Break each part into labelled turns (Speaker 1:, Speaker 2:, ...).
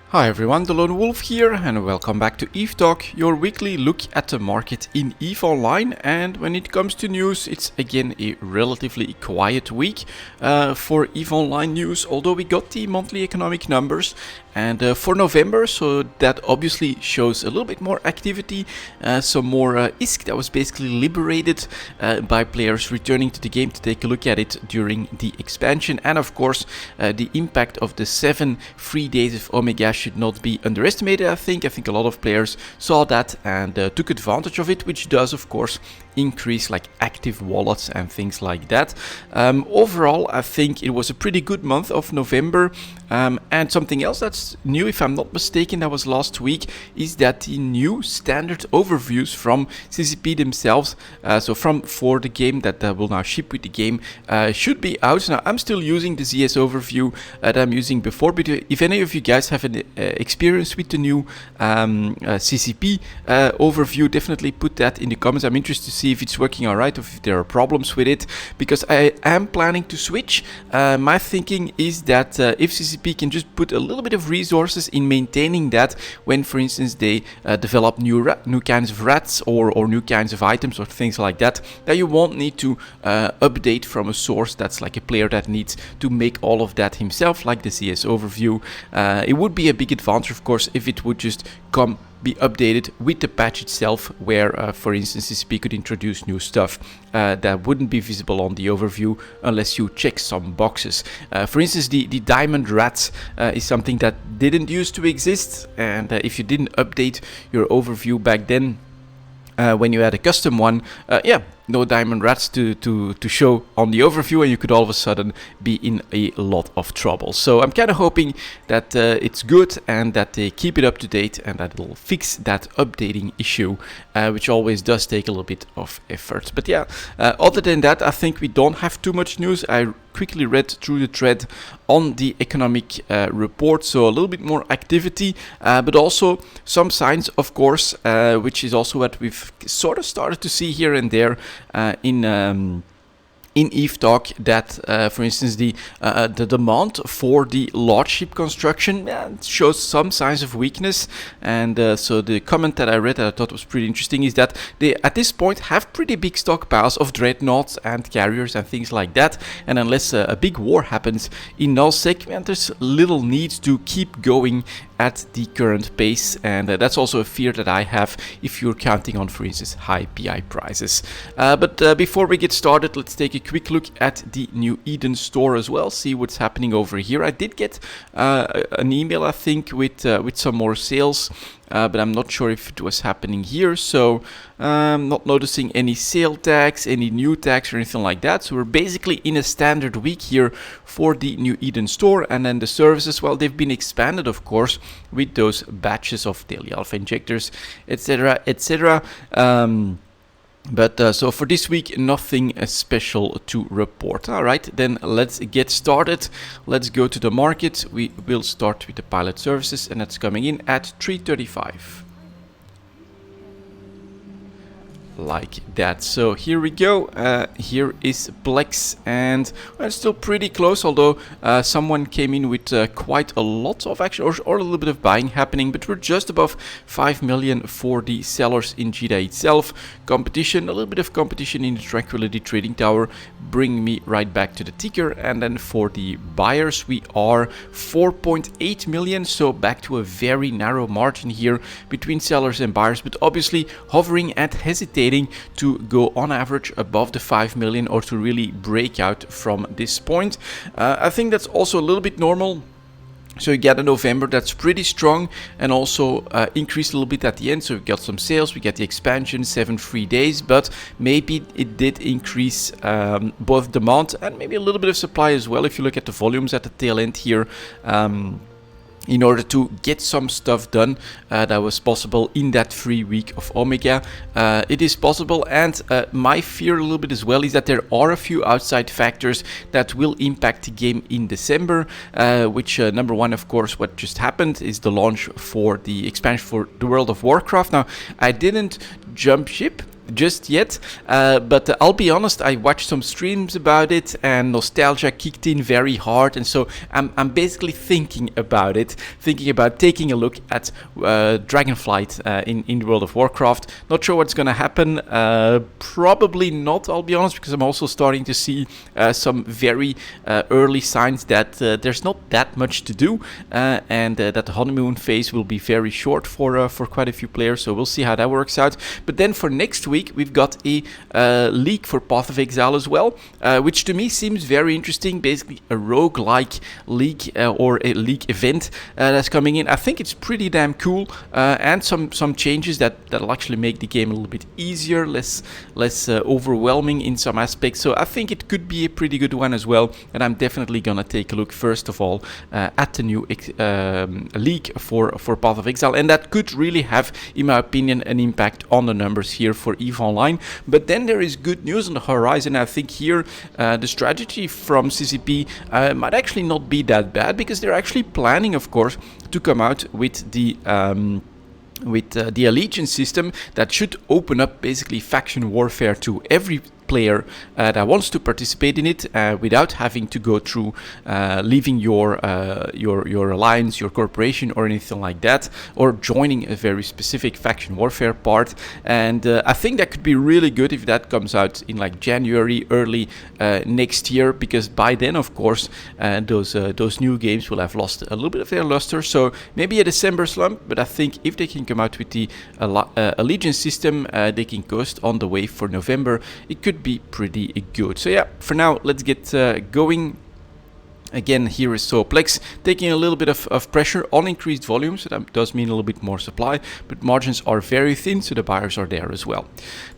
Speaker 1: Hi everyone, delonewolf here and welcome back to EVE Talk, your weekly look at the market in EVE Online. And when it comes to news, it's again a relatively quiet week for EVE Online news, although we got the monthly economic numbers and for November, so that obviously shows a little bit more activity, some more ISK that was basically liberated by players returning to the game to take a look at it during the expansion. And of course, the impact of the 7 free days of Omega should not be underestimated. I think a lot of players saw that and took advantage of it, which does of course increase like active wallets and things like that. Overall, I think it was a pretty good month of November. And something else that's new, if I'm not mistaken, that was last week, is that the new standard overviews from CCP themselves, for the game that will now ship with the game, should be out. Now, I'm still using the ZS overview that I'm using before, but if any of you guys have an experience with the new CCP overview, definitely put that in the comments. I'm interested to see if it's working alright or if there are problems with it, because I am planning to switch. My thinking is that if CCP can just put a little bit of resources in maintaining that when, for instance, they develop new kinds of rats or new kinds of items or things like that, that you won't need to update from a source that's like a player that needs to make all of that himself, like the CS overview. It would be a big advantage, of course, if it would just be updated with the patch itself, where for instance CCP could introduce new stuff that wouldn't be visible on the overview unless you check some boxes. For instance, the diamond rats is something that didn't used to exist, and if you didn't update your overview back then, when you had a custom one, no diamond rats to show on the overview, and you could all of a sudden be in a lot of trouble. So I'm kind of hoping that it's good and that they keep it up to date and that it'll fix that updating issue, which always does take a little bit of effort. But yeah, other than that, I think we don't have too much news. I quickly read through the thread on the economic report, so a little bit more activity, but also some signs, of course, which is also what we've sort of started to see here and there in EVE Talk, that for instance the demand for the large ship construction shows some signs of weakness. And so the comment that I read that I thought was pretty interesting is that they at this point have pretty big stockpiles of dreadnoughts and carriers and things like that, and unless a big war happens in nullsec, there's little need to keep going at the current pace. And that's also a fear that I have if you're counting on, for instance, high PI prices. But before we get started, let's take a quick look at the New Eden store as well, see what's happening over here. I did get an email, I think, with some more sales, but I'm not sure if it was happening here. So I'm not noticing any sale tags, any new tags or anything like that. So we're basically in a standard week here for the New Eden store. And then the services, well, they've been expanded, of course, with those batches of daily alpha injectors, etc., etc. But so for this week, nothing special to report. All right, then let's get started. Let's go to the market. We will start with the pilot services, and that's coming in at 335. Like that. So here we go. Here is plex, and well, it's still pretty close, although someone came in with quite a lot of action or a little bit of buying happening, but we're just above 5 million for the sellers in JITA itself. Competition, a little bit of competition in the Tranquility Trading Tower, bring me right back to the ticker. And then for the buyers, we are 4.8 million, so back to a very narrow margin here between sellers and buyers, but obviously hovering and hesitating to go on average above the 5 million or to really break out from this point. I think that's also a little bit normal. So you get a November that's pretty strong and also increased a little bit at the end. So we got some sales, we get the expansion, 7 free days, but maybe it did increase both demand and maybe a little bit of supply as well. If you look at the volumes at the tail end here, in order to get some stuff done that was possible in that free week of Omega. It is possible, and my fear a little bit as well is that there are a few outside factors that will impact the game in December, which number one, of course, what just happened is the launch for the expansion for the World of Warcraft. Now, I didn't jump ship just yet, but I'll be honest, I watched some streams about it and nostalgia kicked in very hard, and so I'm basically thinking about taking a look at Dragonflight in World of Warcraft. Not sure what's gonna happen, probably not, I'll be honest, because I'm also starting to see some very early signs that there's not that much to do, and that the honeymoon phase will be very short for quite a few players, so we'll see how that works out. But then for next week we've got a league for Path of Exile as well, which to me seems very interesting. Basically a roguelike league or a league event that's coming in. I think it's pretty damn cool, and some changes that'll actually make the game a little bit easier, less overwhelming in some aspects. So I think it could be a pretty good one as well, and I'm definitely gonna take a look first of all at the new league for Path of Exile, and that could really have, in my opinion, an impact on the numbers here for EVE Online. But then there is good news on the horizon. I think here the strategy from CCP might actually not be that bad, because they're actually planning, of course, to come out with the Allegiance system that should open up basically faction warfare to every player that wants to participate in it without having to go through leaving your alliance, your corporation, or anything like that, or joining a very specific faction warfare part. And I think that could be really good if that comes out in like January, early next year, because by then, of course, those new games will have lost a little bit of their luster. So maybe a December slump, but I think if they can come out with the Allegiance system, they can coast on the wave for November. It could be pretty good. So yeah, for now, let's get going. Again, here is plex taking a little bit of pressure on increased volumes. So that does mean a little bit more supply, but margins are very thin, so the buyers are there as well.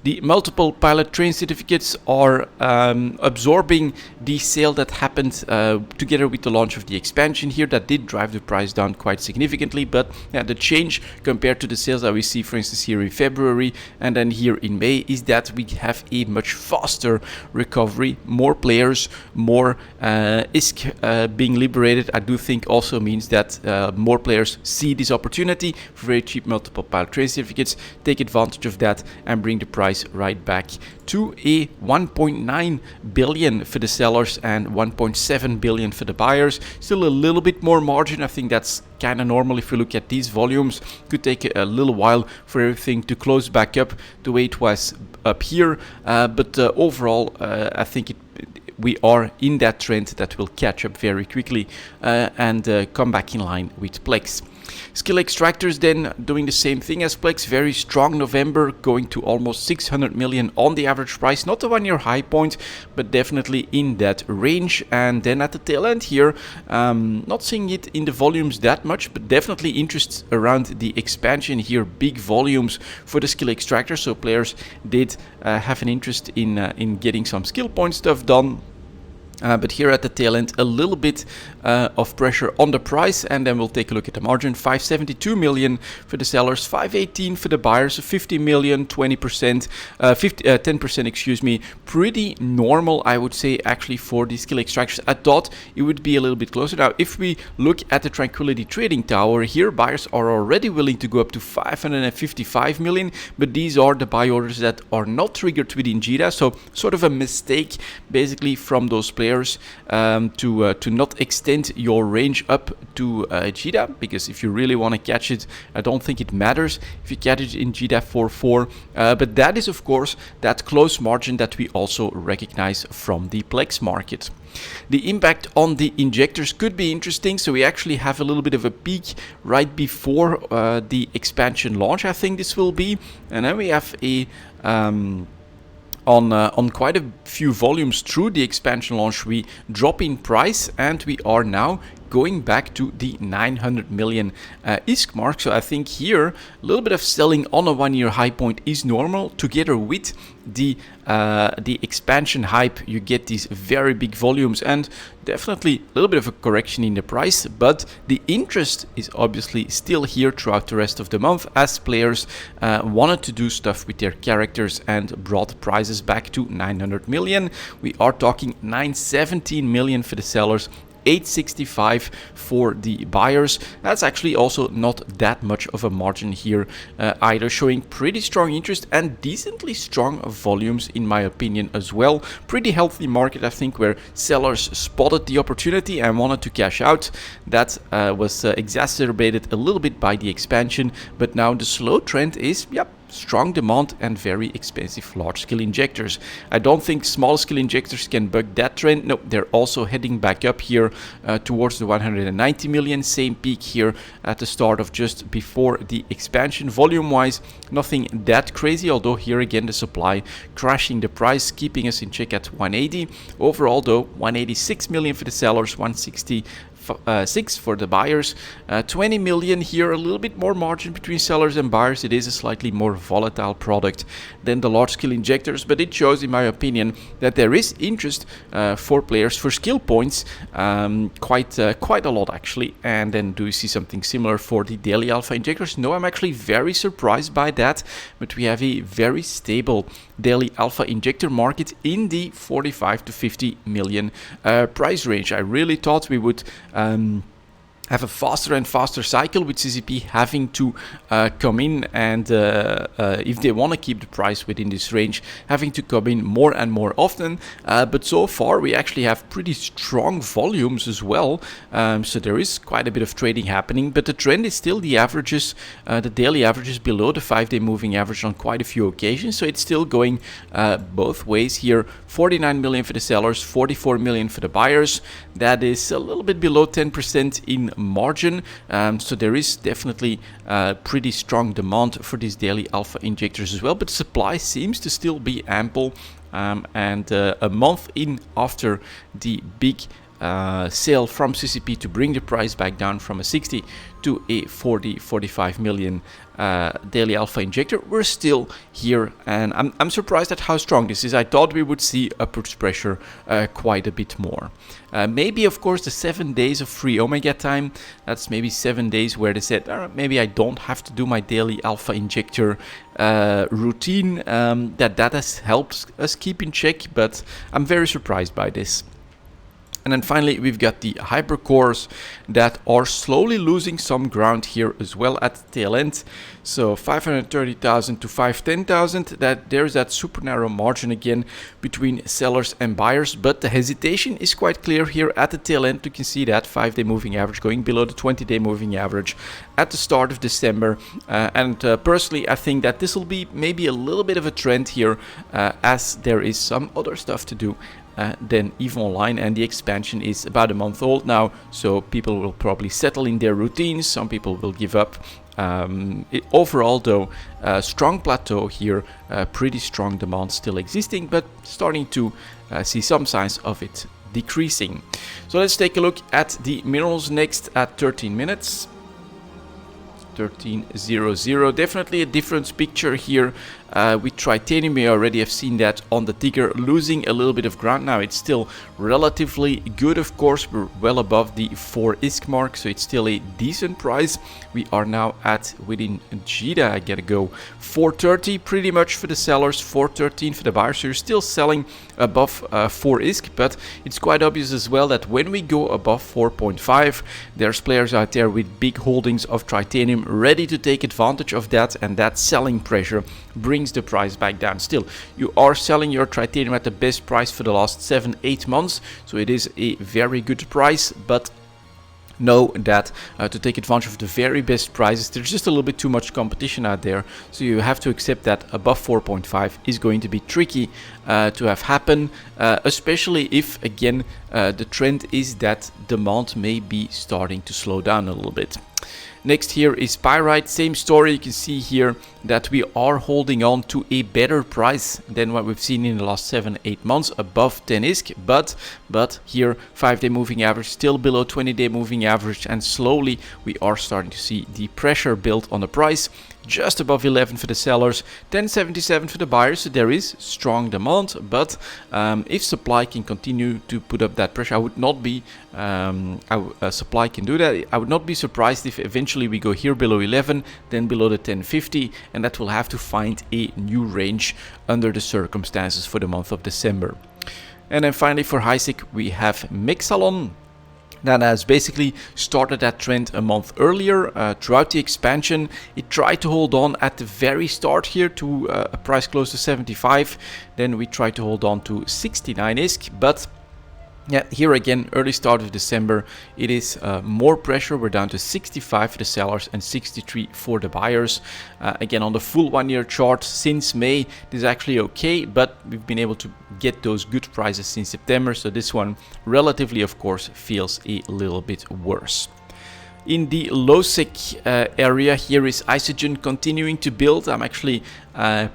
Speaker 1: The multiple pilot train certificates are absorbing the sale that happened together with the launch of the expansion here. That did drive the price down quite significantly, but yeah, the change compared to the sales that we see, for instance, here in February and then here in May, is that we have a much faster recovery. More players, more ISK being liberated, I do think also means that more players see this opportunity for very cheap multiple pilot train certificates, take advantage of that, and bring the price right back to a 1.9 billion for the sellers and 1.7 billion for the buyers. Still a little bit more margin. I think that's kind of normal if you look at these volumes. Could take a little while for everything to close back up the way it was up here, but overall I think we are in that trend that will catch up very quickly and come back in line with Plex. Skill extractors then doing the same thing as Plex. Very strong November, going to almost 600 million on the average price. Not the 1 year high point, but definitely in that range. And then at the tail end here, not seeing it in the volumes that much, but definitely interest around the expansion here. Big volumes for the skill extractor, so players did have an interest in getting some skill point stuff done. But here at the tail end, a little bit of pressure on the price, and then we'll take a look at the margin. 572 million for the sellers, 518 for the buyers, 50 million, 20%, 10%, excuse me. Pretty normal, I would say, actually, for the skill extractions. I thought it would be a little bit closer. Now, if we look at the Tranquility Trading Tower here, buyers are already willing to go up to 555 million, but these are the buy orders that are not triggered within JITA, so sort of a mistake, basically, from those players to not extend your range up to JITA, because if you really want to catch it, I don't think it matters if you catch it in JITA 4.4, but that is of course that close margin that we also recognize from the Plex market. The impact on the injectors could be interesting, so we actually have a little bit of a peak right before the expansion launch, I think this will be, and then we have a on quite a few volumes through the expansion launch, we drop in price, and we are now going back to the 900 million ISK mark. So I think here a little bit of selling on a 1 year high point is normal. Together with the expansion hype, you get these very big volumes and definitely a little bit of a correction in the price, but the interest is obviously still here throughout the rest of the month as players wanted to do stuff with their characters and brought prices back to 900 million. We are talking 917 million for the sellers, 865 for the buyers. That's actually also not that much of a margin here either, showing pretty strong interest and decently strong volumes in my opinion as well. Pretty healthy market, I think, where sellers spotted the opportunity and wanted to cash out. That was exacerbated a little bit by the expansion, but now the slow trend is, yep, strong demand and very expensive large-scale injectors. I don't think small-scale injectors can buck that trend. No, they're also heading back up here towards the 190 million, same peak here at the start of just before the expansion. Volume-wise, nothing that crazy, although here again the supply crashing the price, keeping us in check at 180. Overall though, 186 million for the sellers, 166 for the buyers, 20 million here, a little bit more margin between sellers and buyers. It is a slightly more volatile product than the large skill injectors, but it shows in my opinion that there is interest for players for skill points, quite a lot actually. And then do you see something similar for the daily alpha injectors? No, I'm actually very surprised by that, but we have a very stable daily alpha injector market in the 45 to 50 million price range. I really thought we would have a faster and faster cycle with CCP having to come in and if they want to keep the price within this range, having to come in more and more often, but so far we actually have pretty strong volumes as well, so there is quite a bit of trading happening, but the trend is still the averages, the daily averages below the 5-day moving average on quite a few occasions, so it's still going both ways here. 49 million for the sellers, 44 million for the buyers. That is a little bit below 10% in margin, so there is definitely pretty strong demand for these daily alpha injectors as well, but supply seems to still be ample, and a month in after the big sale from CCP to bring the price back down from a 60 to a 45 million daily alpha injector, we're still here, and I'm surprised at how strong this is. I thought we would see upwards pressure quite a bit more. Maybe of course the 7 days of free omega time, that's maybe 7 days where they said maybe I don't have to do my daily alpha injector routine, that has helped us keep in check, but I'm very surprised by this. And then finally, we've got the hypercores that are slowly losing some ground here as well at the tail end. So 530,000 to 510,000, there's that super narrow margin again between sellers and buyers, but the hesitation is quite clear here at the tail end. You can see that 5-day moving average going below the 20-day moving average at the start of December. And personally, I think that this will be maybe a little bit of a trend here, as there is some other stuff to do than EVE Online, and the expansion is about a month old now, so people will probably settle in their routines, some people will give up. Overall though, strong plateau here, pretty strong demand still existing, but starting to see some signs of it decreasing. So let's take a look at the minerals next at 13 minutes. 1300, definitely a different picture here. With titanium, we already have seen that on the ticker losing a little bit of ground. Now it's still relatively good, of course. We're well above the 4 ISK mark, so it's still a decent price. We are now at, within JITA, I gotta go 430 pretty much for the sellers, 413 for the buyers. So you're still selling above 4 ISK, but it's quite obvious as well that when we go above 4.5, there's players out there with big holdings of titanium ready to take advantage of that, and that selling pressure brings the price back down. Still, you are selling your titanium at the best price for the last 7-8 months, so it is a very good price, but know that to take advantage of the very best prices, there's just a little bit too much competition out there, so you have to accept that above 4.5 is going to be tricky to have happen, especially if again the trend is that demand may be starting to slow down a little bit. Next here is pyrite, same story. You can see here that we are holding on to a better price than what we've seen in the last 7-8 months, above 10 ISK, but here 5-day moving average still below 20-day moving average, and slowly we are starting to see the pressure built on the price. Just above 11 for the sellers, 1077 for the buyers, so there is strong demand, but if supply can continue to put up that pressure, I would not be, supply can do that, I would not be surprised if eventually we go here below 11, then below the 1050, and that will have to find a new range under the circumstances for the month of December. And then finally for HiSec we have Mexalon. that has basically started that trend a month earlier. Throughout the expansion, it tried to hold on at the very start here to a price close to 75. Then we tried to hold on to 69 ISK, but yeah, here again, early start of December, it is more pressure. We're down to 65 for the sellers and 63 for the buyers. Again, on the full 1 year chart since May, this is actually okay, but we've been able to get those good prices since September. So this one relatively, of course, feels a little bit worse. In the low sec area, here is Isogen continuing to build. I'm actually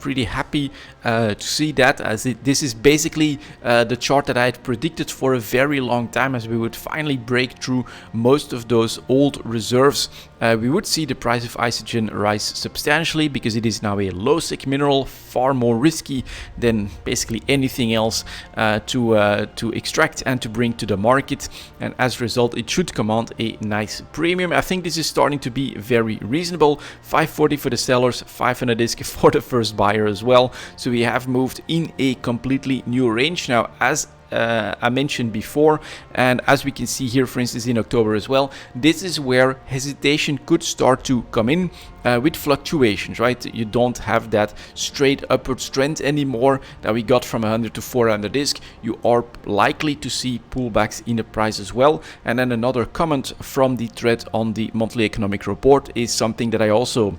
Speaker 1: pretty happy to see that, as this is basically the chart that I had predicted for a very long time, as we would finally break through most of those old reserves. We would see the price of Isogen rise substantially, because it is now a low sec mineral, far more risky than basically anything else to extract and to bring to the market, and as a result it should command a nice premium. I think this is starting to be very reasonable. 540 for the sellers, 500 ISK for the first buyer as well. So we have moved in a completely new range now, as I mentioned before, and as we can see here, for instance, in October as well, this is where hesitation could start to come in with fluctuations, right? You don't have that straight upward trend anymore that we got from 100 to 400 ISK. You are likely to see pullbacks in the price as well. And then another comment from the thread on the monthly economic report is something that I also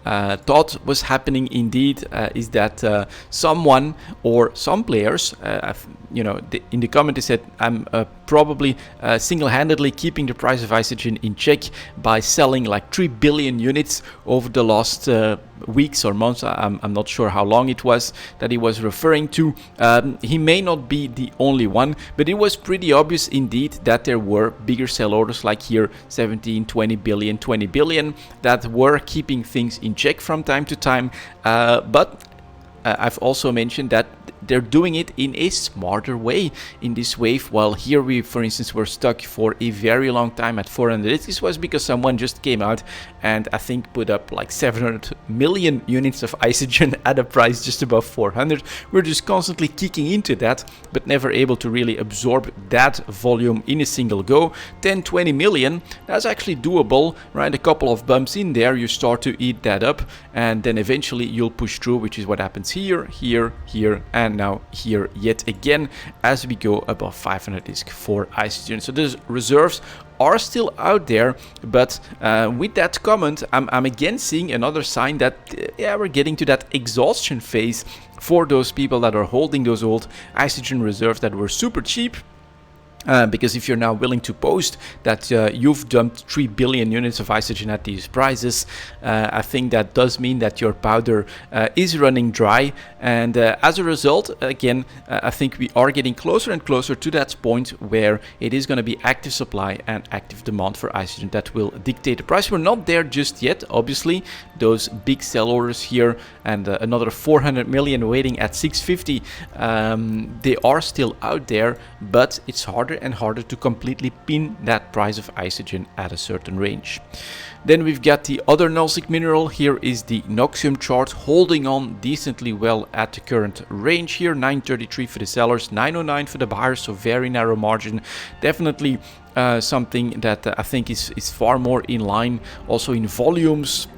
Speaker 1: thought was happening indeed, is that someone or some players, in the comment they said, I'm probably single-handedly keeping the price of Isogen in check by selling like 3 billion units over the last weeks or months. I'm not sure how long it was that he was referring to. He may not be the only one, but it was pretty obvious indeed that there were bigger sell orders, like here 17, 20 billion, that were keeping things in check from time to time. But I've also mentioned that they're doing it in a smarter way in this wave. While here we, for instance, were stuck for a very long time at 400. This was because someone just came out and I think put up like 700 million units of Isogen at a price just above 400. We're just constantly kicking into that, but never able to really absorb that volume in a single go. 10, 20 million, that's actually doable, right? A couple of bumps in there, you start to eat that up, and then eventually you'll push through, which is what happens here, here, here, and now here yet again as we go above 500 ISK for Isogen. So those reserves are still out there, but with that comment, I'm again seeing another sign that we're getting to that exhaustion phase for those people that are holding those old Isogen reserves that were super cheap. Because if you're now willing to post that you've dumped 3 billion units of Isogen at these prices, I think that does mean that your powder is running dry. And as a result, again, I think we are getting closer and closer to that point where it is going to be active supply and active demand for Isogen that will dictate the price. We're not there just yet, obviously. Those big sell orders here and another 400 million waiting at 650, they are still out there, but it's harder and harder to completely pin that price of Isogen at a certain range. Then we've got the other nullsic mineral. Here is the Noxium chart, holding on decently well at the current range here. 933 for the sellers, 909 for the buyers, so very narrow margin. Definitely something that I think is far more in line also in volumes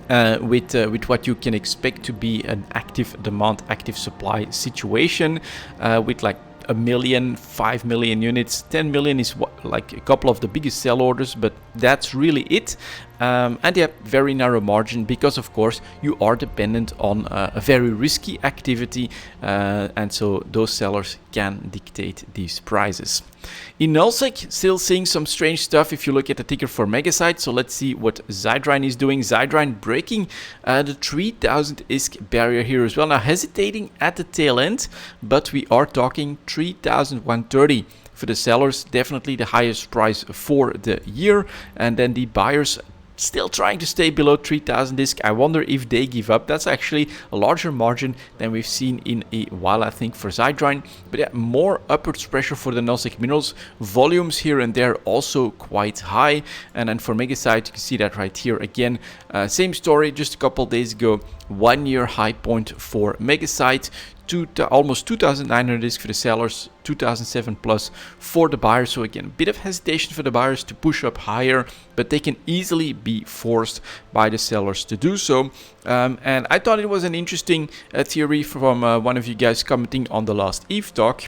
Speaker 1: with what you can expect to be an active demand, active supply situation, with like 1 million, 5 million units. 10 million is like a couple of the biggest sell orders, but that's really it. And yeah, very narrow margin, because of course you are dependent on a very risky activity, and so those sellers can dictate these prices. In nullsec, still seeing some strange stuff if you look at the ticker for Megasite. So let's see what Zydrine is doing. Zydrine breaking the 3000 ISK barrier here as well. Now hesitating at the tail end, but we are talking 3130 for the sellers, definitely the highest price for the year. And then the buyers still trying to stay below 3000 ISK. I wonder if they give up. That's actually a larger margin than we've seen in a while, I think, for Zydrine. But yeah, more upwards pressure for the nullsic minerals. Volumes here and there also quite high. And then for Megasite, you can see that right here again. Same story, just a couple days ago 1-year high point for Megasite, almost 2,900 discs for the sellers, 2,007 plus for the buyers. So again, a bit of hesitation for the buyers to push up higher, but they can easily be forced by the sellers to do so. And I thought it was an interesting theory from one of you guys commenting on the last EVE talk,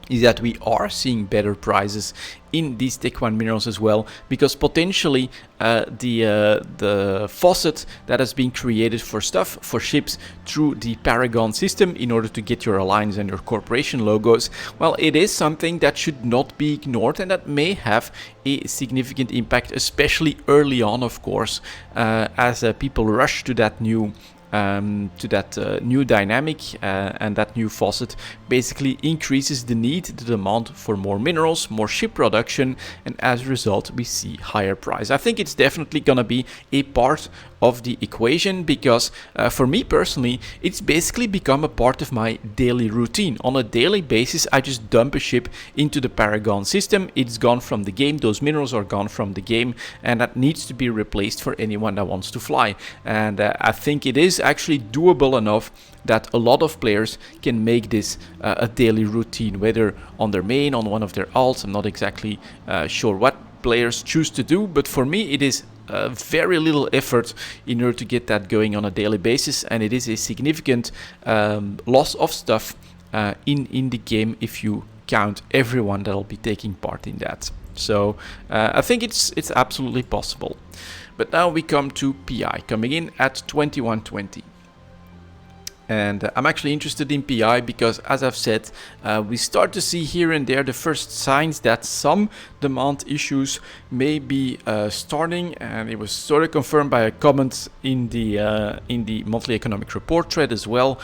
Speaker 1: is that we are seeing better prices in these Tech 1 minerals as well, because potentially the faucet that has been created for stuff for ships through the Paragon system in order to get your alliance and your corporation logos, well, it is something that should not be ignored, and that may have a significant impact, especially early on, of course, as people rush to that new new dynamic, and that new faucet basically increases the need, the demand for more minerals, more ship production, and as a result we see higher price. I think it's definitely gonna be a part of the equation, because for me personally, it's basically become a part of my daily routine. On a daily basis, I just dump a ship into the Paragon system. It's gone from the game, those minerals are gone from the game, and that needs to be replaced for anyone that wants to fly. And I think it is actually doable enough that a lot of players can make this a daily routine, whether on their main, on one of their alts. I'm not exactly sure what players choose to do, but for me it is very little effort in order to get that going on a daily basis, and it is a significant loss of stuff in the game if you count everyone that will be taking part in that. So I think it's absolutely possible. But now we come to PI coming in at 2120. And I'm actually interested in PI because, as I've said, we start to see here and there the first signs that some demand issues may be starting, and it was sort of confirmed by a comment in the monthly economic report thread as well.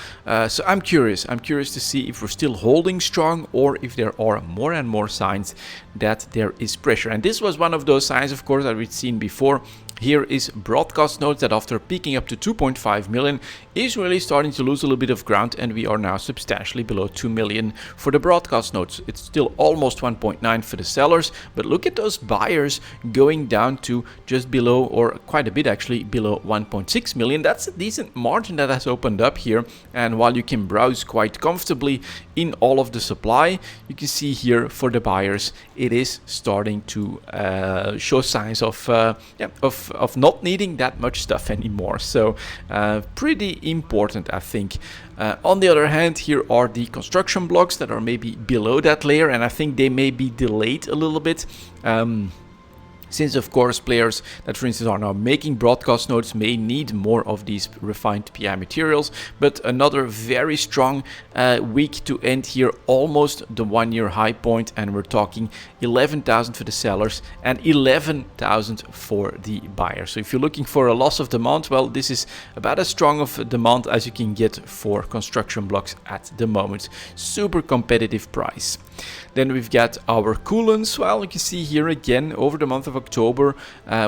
Speaker 1: So I'm curious to see if we're still holding strong, or if there are more and more signs that there is pressure. And this was one of those signs, of course, that we'd seen before. Here is broadcast nodes that, after peaking up to 2.5 million, is really starting to lose a little bit of ground, and we are now substantially below 2 million for the broadcast nodes. It's still almost 1.9 for the sellers, but look at those buyers going down to just below, or quite a bit actually, below 1.6 million. That's a decent margin that has opened up here, and while you can browse quite comfortably in all of the supply, you can see here for the buyers it is starting to show signs of not needing that much stuff anymore. So pretty important, I think. On the other hand, here are the construction blocks that are maybe below that layer, and I think they may be delayed a little bit. Since, of course, players that, for instance, are now making broadcast nodes may need more of these refined PI materials. But another very strong week to end here, almost the 1-year high point, and we're talking 11,000 for the sellers and 11,000 for the buyers. So if you're looking for a loss of demand, well, this is about as strong of a demand as you can get for construction blocks at the moment. Super competitive price. Then we've got our coolants. Well, you can see here again, over the month of October,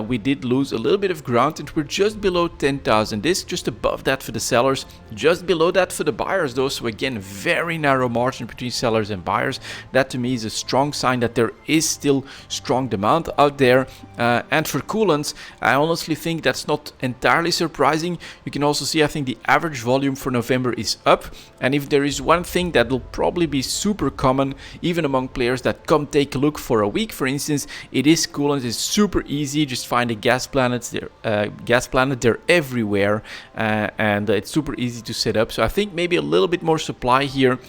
Speaker 1: we did lose a little bit of ground, and we're just below 10,000 discs, just above that for the sellers, just below that for the buyers though. So again, very narrow margin between sellers and buyers. That to me is a strong sign that there is still strong demand out there. And for coolants, I honestly think that's not entirely surprising. You can also see, I think the average volume for November is up, and if there is one thing that will probably be super common, even among players that come take a look for a week, for instance, it is coolant. It's super easy. Just find a gas planet. They're everywhere, and it's super easy to set up. So I think maybe a little bit more supply here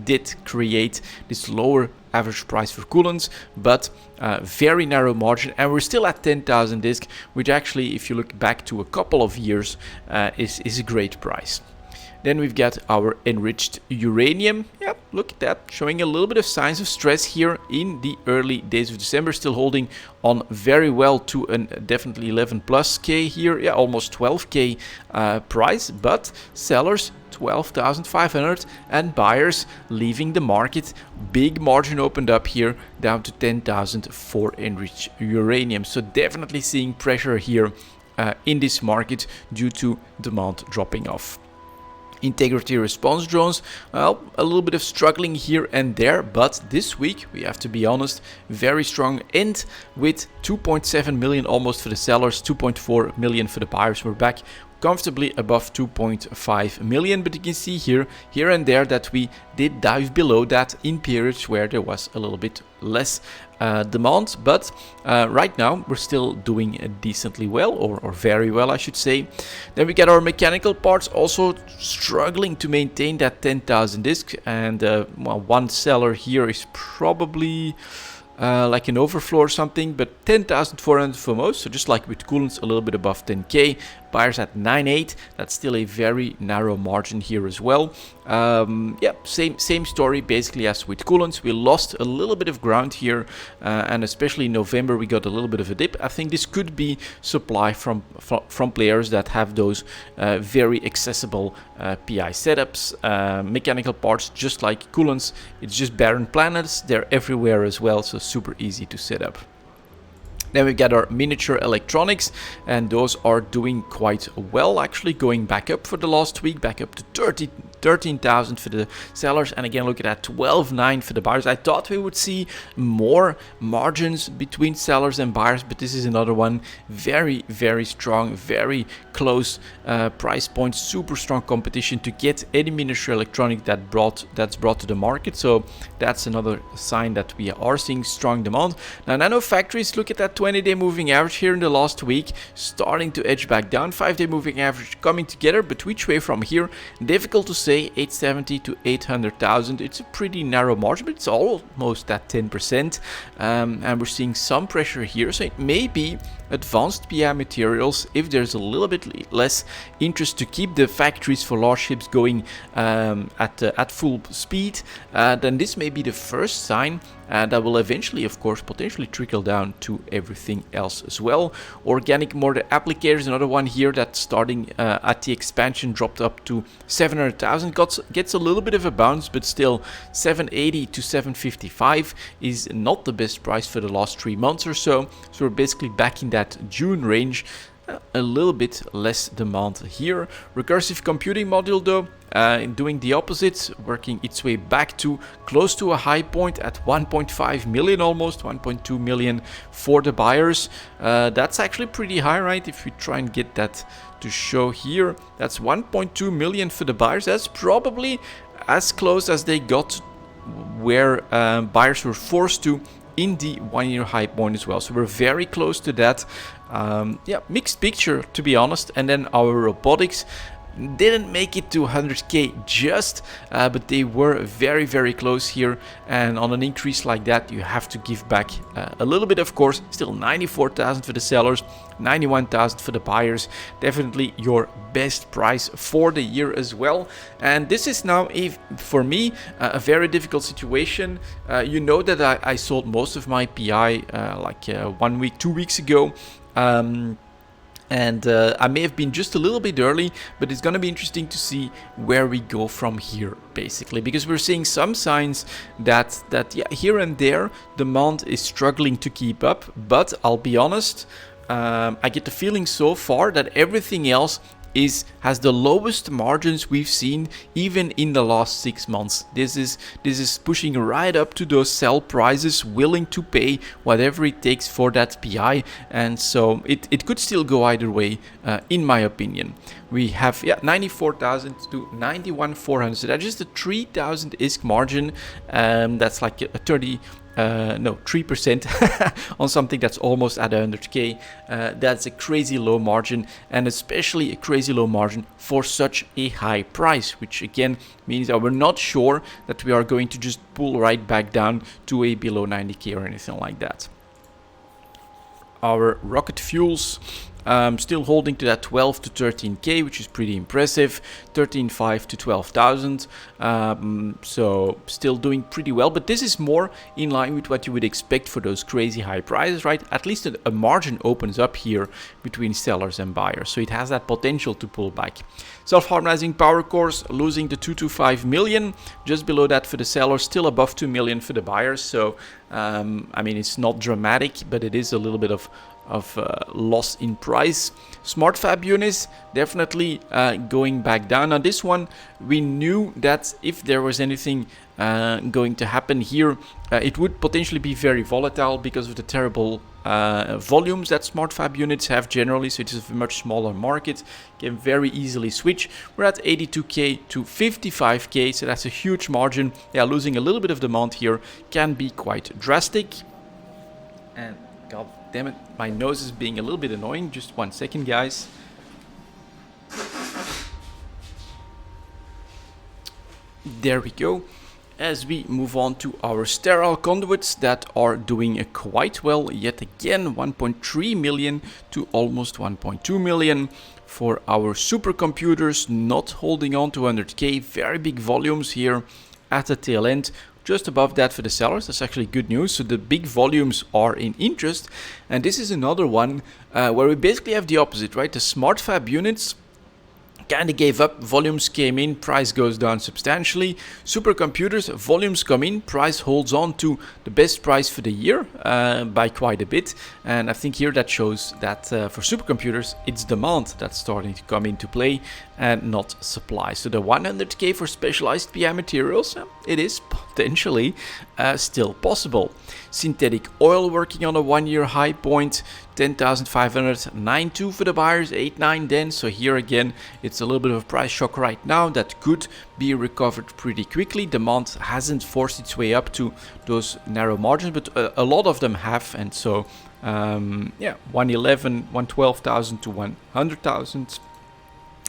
Speaker 1: did create this lower average price for coolants, but very narrow margin, and we're still at 10,000 disc, which actually, if you look back to a couple of years, is a great price. Then we've got our enriched uranium. Yep, look at that, showing a little bit of signs of stress here in the early days of December, still holding on very well to a definitely 11 plus K here. Yeah, almost 12K price, but sellers 12,500 and buyers leaving the market. Big margin opened up here, down to 10,000 for enriched uranium. So definitely seeing pressure here in this market due to demand dropping off. Integrity response drones, well, a little bit of struggling here and there, but this week, we have to be honest, very strong end with 2.7 million almost for the sellers, 2.4 million for the buyers. We're back comfortably above 2.5 million, but you can see here and there that we did dive below that in periods where there was a little bit less demand, but right now we're still doing decently well, or very well I should say. Then we get our mechanical parts also struggling to maintain that 10,000 discs, and well, one seller here is probably like an overflow or something, but 10,400 for most, so just like with coolants, a little bit above 10k. Buyers at 9.8, that's still a very narrow margin here as well. Yeah, same story basically as with coolants. We lost a little bit of ground here, and especially in November we got a little bit of a dip. I think this could be supply from players that have those very accessible PI setups. Mechanical parts, just like coolants, it's just barren planets, they're everywhere as well, so super easy to set up. Then we get our miniature electronics, and those are doing quite well, actually going back up for the last week, back up to 13,000 for the sellers, and again look at that 12.9 for the buyers. I thought we would see more margins between sellers and buyers, but this is another one very, very strong, very close price point, super strong competition to get any miniature electronic that's brought to the market. So that's another sign that we are seeing strong demand. Now nano factories, look at that 20-day moving average here in the last week, starting to edge back down. 5-day moving average coming together, but which way from here? Difficult to say. 870 to 800,000. It's a pretty narrow margin, but it's almost at 10%, and we're seeing some pressure here. So it may be advanced PI materials. If there's a little bit less interest to keep the factories for large ships going at full speed, then this may be the first sign that will eventually, of course, potentially trickle down to everything else as well. Organic mortar applicators, another one here that's starting at the expansion, dropped up to 700,000, gets a little bit of a bounce, but still 780 to 755 is not the best price for the last 3 months or so. So we're basically back in that June range. A little bit less demand here. Recursive computing module though, doing the opposite, working its way back to close to a high point at 1.5 million, almost 1.2 million for the buyers. That's actually pretty high, right? If we try and get that to show here, that's 1.2 million for the buyers. That's probably as close as they got where buyers were forced to in the 1-year high point as well. So we're very close to that. Yeah, mixed picture to be honest. And then our robotics didn't make it to 100k just, but they were very, very close here. And on an increase like that, you have to give back a little bit, of course. Still 94,000 for the sellers, 91,000 for the buyers. Definitely your best price for the year as well. And this is now, for me, a very difficult situation. You know that I sold most of my PI like 1 week, 2 weeks ago. And I may have been just a little bit early, but it's going to be interesting to see where we go from here, basically, because we're seeing some signs that yeah, here and there demand is struggling to keep up. But I'll be honest, I get the feeling so far that everything else has the lowest margins we've seen even in the last 6 months. This is pushing right up to those sell prices, willing to pay whatever it takes for that PI, and so it could still go either way, in my opinion. We have 94,000 to 91,400, so that's just a 3,000 ISK margin. That's like a 3% on something that's almost at 100k. That's a crazy low margin, and especially a crazy low margin for such a high price, which again means that we're not sure that we are going to just pull right back down to a below 90k or anything like that. Our rocket fuels, still holding to that 12 to 13k, which is pretty impressive. 13.5 to 12,000, so still doing pretty well, but this is more in line with what you would expect for those crazy high prices, right? At least a margin opens up here between sellers and buyers, so it has that potential to pull back. Self-harmonizing power cores losing the 225 million, just below that for the sellers, still above 2 million for the buyers. So I mean, it's not dramatic, but it is a little bit of of loss in price. Smart fab units definitely going back down. On this one, we knew that if there was anything going to happen here, it would potentially be very volatile because of the terrible volumes that smart fab units have generally. So it is a much smaller market, can very easily switch. We're at 82k to 55k, so that's a huge margin. Yeah, losing a little bit of demand here can be quite drastic. And god damn it, my nose is being a little bit annoying. Just 1 second, guys. There we go. As we move on to our sterile conduits that are doing quite well yet again, 1.3 million to almost 1.2 million. For our supercomputers, not holding on to 100k, very big volumes here at the tail end. Just above that for the sellers, that's actually good news. So the big volumes are in interest, and this is another one where we basically have the opposite, right? The smart fab units kind of gave up, volumes came in, price goes down substantially. Supercomputers, volumes come in, price holds on to the best price for the year by quite a bit. And I think here that shows that for supercomputers, it's demand that's starting to come into play and not supply. So the 100k for specialized PI materials, it is potentially still possible. Synthetic oil working on a 1-year high point, 10,592 for the buyers, 8-9 then. So here again, it's a little bit of a price shock right now that could be recovered pretty quickly. Demand hasn't forced its way up to those narrow margins, but a lot of them have. And so, yeah, 111, 112,000 to 100,000.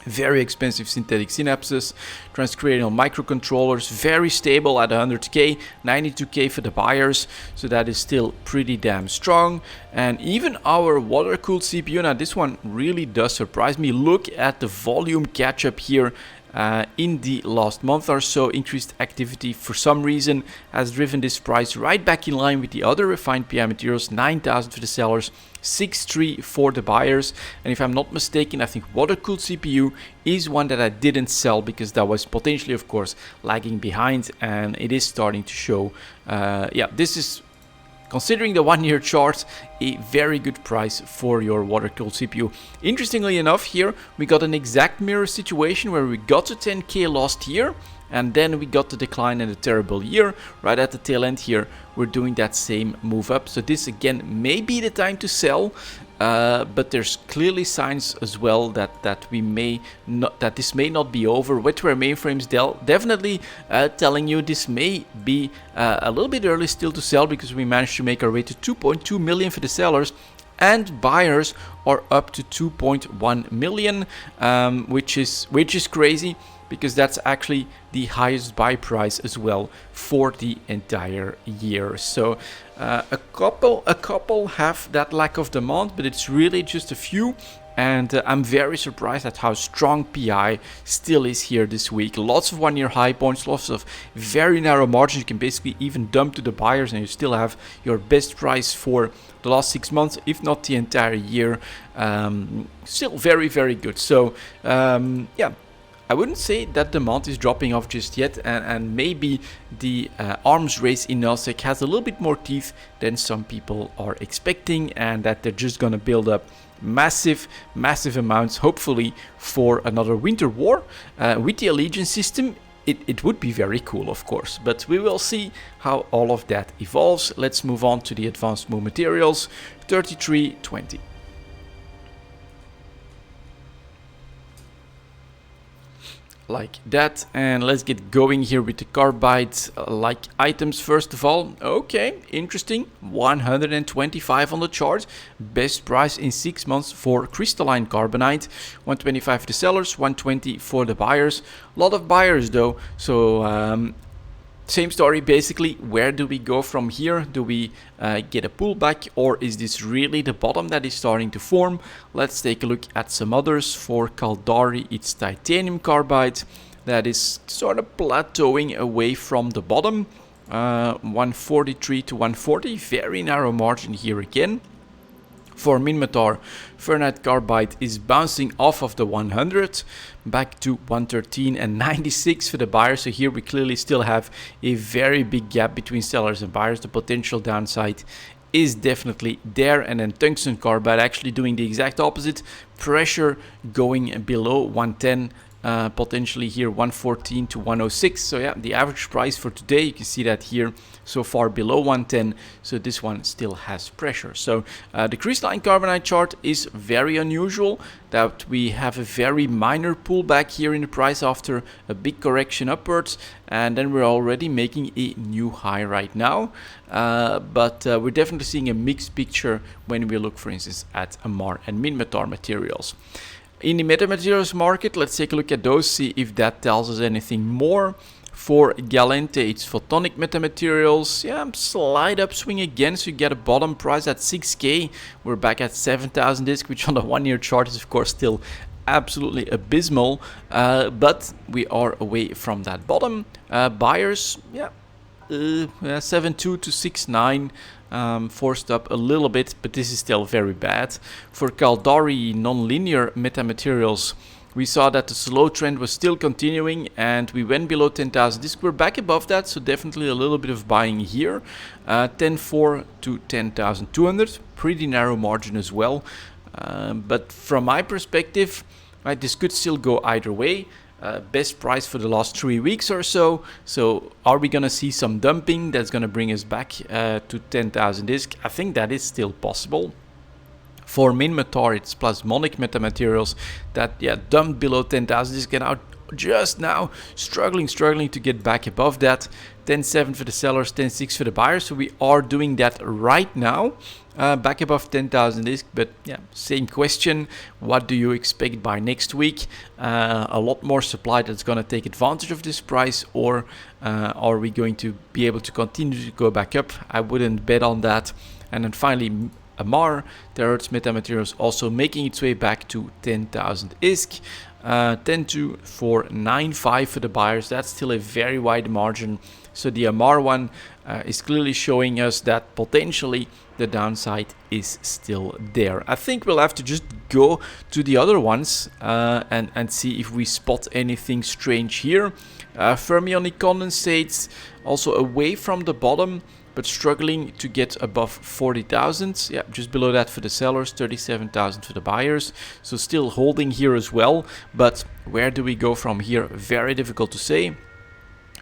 Speaker 1: Very expensive synthetic synapses, transcranial microcontrollers, very stable at 100k, 92k for the buyers, so that is still pretty damn strong. And even our water-cooled CPU, now this one really does surprise me. Look at the volume catch-up here. In the last month or so, increased activity for some reason has driven this price right back in line with the other refined PI materials, 9,000 for the sellers, 6.3 for the buyers. And if I'm not mistaken, I think water-cooled CPU is one that I didn't sell because that was potentially, of course, lagging behind, and it is starting to show. Yeah, this is, considering the 1-year chart, a very good price for your water-cooled CPU. Interestingly enough, here we got an exact mirror situation where we got to 10k last year, and then we got the decline in a terrible year. Right at the tail end here, we're doing that same move up. So this again may be the time to sell. But there's clearly signs as well that we may not, that this may not be over. Wetware mainframes definitely telling you this may be a little bit early still to sell, because we managed to make our way to 2.2 million for the sellers, and buyers are up to 2.1 million, which is crazy, because that's actually the highest buy price as well for the entire year. So a couple have that lack of demand, but it's really just a few. And I'm very surprised at how strong PI still is here this week. Lots of 1-year high points, lots of very narrow margins. You can basically even dump to the buyers and you still have your best price for the last 6 months, if not the entire year. Still very, very good. So yeah, I wouldn't say that demand is dropping off just yet, and maybe the arms race in Nasdaq has a little bit more teeth than some people are expecting, and that they're just gonna build up massive amounts, hopefully for another winter war. With the Allegiance system, it would be very cool, of course, but we will see how all of that evolves. Let's move on to the advanced move materials, 3320. Like that, and let's get going here with the carbide like items. First of all, okay, interesting, 125 on the chart, best price in 6 months for crystalline carbonite, 125 for the sellers, 120 for the buyers. A lot of buyers though, so same story basically. Where do we go from here? Do we get a pullback, or is this really the bottom that is starting to form? Let's take a look at some others. For Caldari, it's titanium carbide that is sort of plateauing away from the bottom, 143 to 140, very narrow margin here again. For Minmatar, Fernite carbide is bouncing off of the 100 back to 113 and 96 for the buyers. So here we clearly still have a very big gap between sellers and buyers. The potential downside is definitely there, and then tungsten carbide actually doing the exact opposite. Pressure going below 110, potentially here 114 to 106. So yeah, the average price for today, you can see that here so far below 110. So this one still has pressure. So the crystalline carbonate chart is very unusual, that we have a very minor pullback here in the price after a big correction upwards, and then we're already making a new high right now. But we're definitely seeing a mixed picture when we look, for instance, at Amar and Minmatar materials. In the metamaterials market, let's take a look at those, see if that tells us anything more. For Galente, it's photonic metamaterials. Yeah, slight upswing again, so you get a bottom price at 6K. We're back at 7,000 disc, which on the 1 year chart is of course still absolutely abysmal, but we are away from that bottom. Buyers, yeah, 7.2 to 6.9, forced up a little bit, but this is still very bad. For Caldari non-linear metamaterials, we saw that the slow trend was still continuing, and we went below 10,000 disc. We're back above that, so definitely a little bit of buying here. 10.4 to 10,200, pretty narrow margin as well. But from my perspective, right, this could still go either way. Best price for the last 3 weeks or so. So are we gonna see some dumping that's gonna bring us back to 10,000 disc? I think that is still possible. For Minmatar, it's plasmonic metamaterials that dumped below 10,000 disc and out just now struggling to get back above that. 10.7 for the sellers, 10.6 for the buyers. So we are doing that right now, back above 10,000 disc. But yeah, same question. What do you expect by next week? A lot more supply that's going to take advantage of this price, or are we going to be able to continue to go back up? I wouldn't bet on that. And then finally, Amar, the Earth's metamaterials, also making its way back to 10,000 ISK. 10.2 for 9.5 for the buyers. That's still a very wide margin. So the Amar one is clearly showing us that potentially the downside is still there. I think we'll have to just go to the other ones and see if we spot anything strange here. Fermionic condensates also away from the bottom, but struggling to get above 40,000. Yeah, just below that for the sellers, 37,000 for the buyers. So still holding here as well. But where do we go from here? Very difficult to say.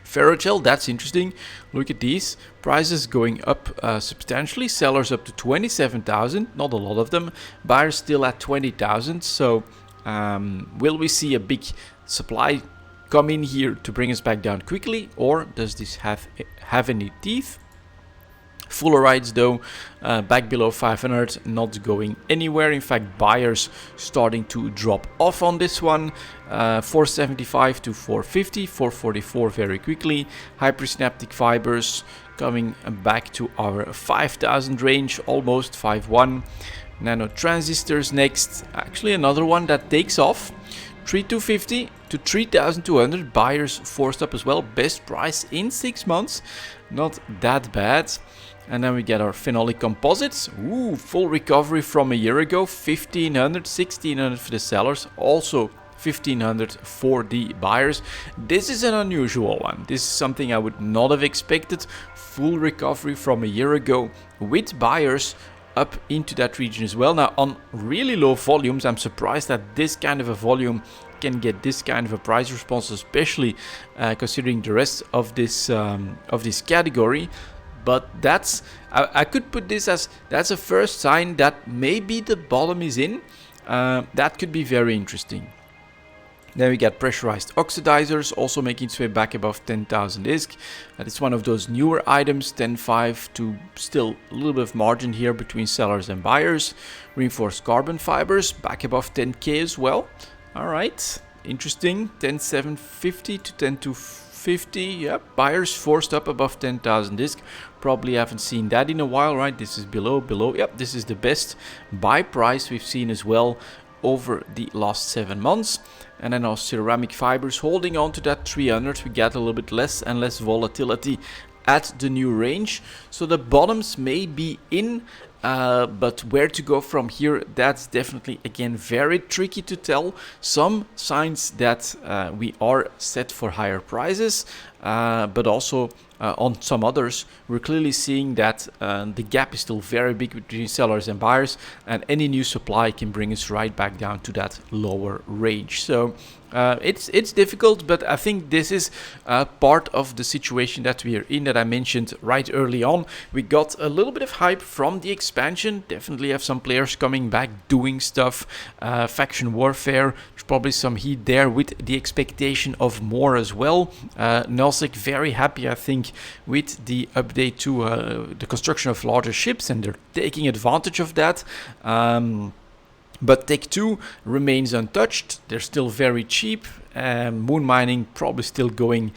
Speaker 1: Ferrogel, that's interesting. Look at these prices going up substantially. Sellers up to 27,000, not a lot of them. Buyers still at 20,000. So will we see a big supply come in here to bring us back down quickly, or does this have any teeth? Fullerides though, back below 500, not going anywhere. In fact, buyers starting to drop off on this one. 475 to 450, 444 very quickly. Hypersynaptic fibers coming back to our 5000 range, almost 5.1. Nano transistors next, actually another one that takes off. 3250 to 3200, buyers forced up as well. Best price in 6 months, not that bad. And then we get our phenolic composites. Ooh, full recovery from a year ago. 1500, 1600 for the sellers. Also 1500 for the buyers. This is an unusual one. This is something I would not have expected. Full recovery from a year ago with buyers up into that region as well. Now on really low volumes, I'm surprised that this kind of a volume can get this kind of a price response, especially considering the rest of this category. But that's, I could put this as, that's a first sign that maybe the bottom is in. That could be very interesting. Then we get pressurized oxidizers, also making its way back above 10,000 ISK. It's one of those newer items, 10.5 to still a little bit of margin here between sellers and buyers. Reinforced carbon fibers, back above 10K as well. All right, interesting, 10.750 to 10.250. Yep, buyers forced up above 10,000 ISK. Probably haven't seen that in a while, right? This is below. Yep, this is the best buy price we've seen as well over the last 7 months. And then our ceramic fibers holding on to that 300. We get a little bit less and less volatility at the new range. So the bottoms may be in, but where to go from here, that's definitely, again, very tricky to tell. Some signs that we are set for higher prices. but also on some others, we're clearly seeing that the gap is still very big between sellers and buyers, and any new supply can bring us right back down to that lower range. So it's difficult, but I think this is part of the situation that we are in, that I mentioned right early on. We got a little bit of hype from the expansion. Definitely have some players coming back, doing stuff. Faction warfare, there's probably some heat there with the expectation of more as well. Nelsik very happy, I think, with the update to the construction of larger ships, and they're taking advantage of that. But Tech 2 remains untouched. They're still very cheap. Moon mining probably still going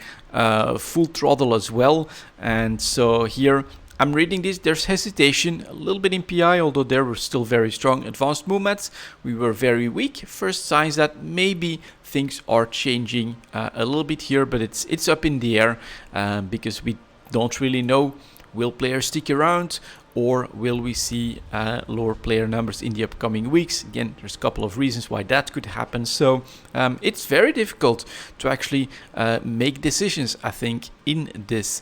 Speaker 1: full throttle as well. And so here I'm reading this. There's hesitation a little bit in PI, although they were still very strong. Advanced movements, we were very weak. First signs that maybe things are changing a little bit here, but it's up in the air because we don't really know. Will players stick around, or will we see lower player numbers in the upcoming weeks? Again, there's a couple of reasons why that could happen. So it's very difficult to actually make decisions, I think, in this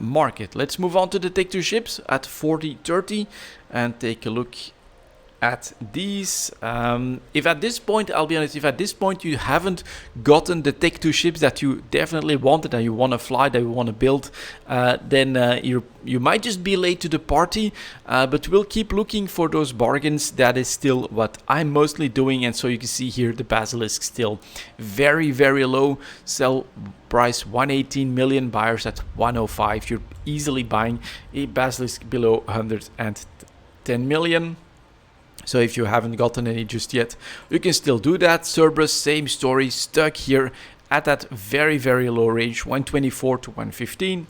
Speaker 1: market. Let's move on to the Tech 2 ships at 40-30 and take a look at these. If at this point, I'll be honest, if at this point you haven't gotten the Tech 2 ships that you definitely wanted, that you want to fly, that you want to build, then you might just be late to the party, but we'll keep looking for those bargains. That is still what I'm mostly doing. And so you can see here the Basilisk still very, very low. Sell price 118 million, buyers at 105. You're easily buying a Basilisk below 110 million. So if you haven't gotten any just yet, you can still do that. Cerberus, same story, stuck here at that very, very low range, 124 to 115.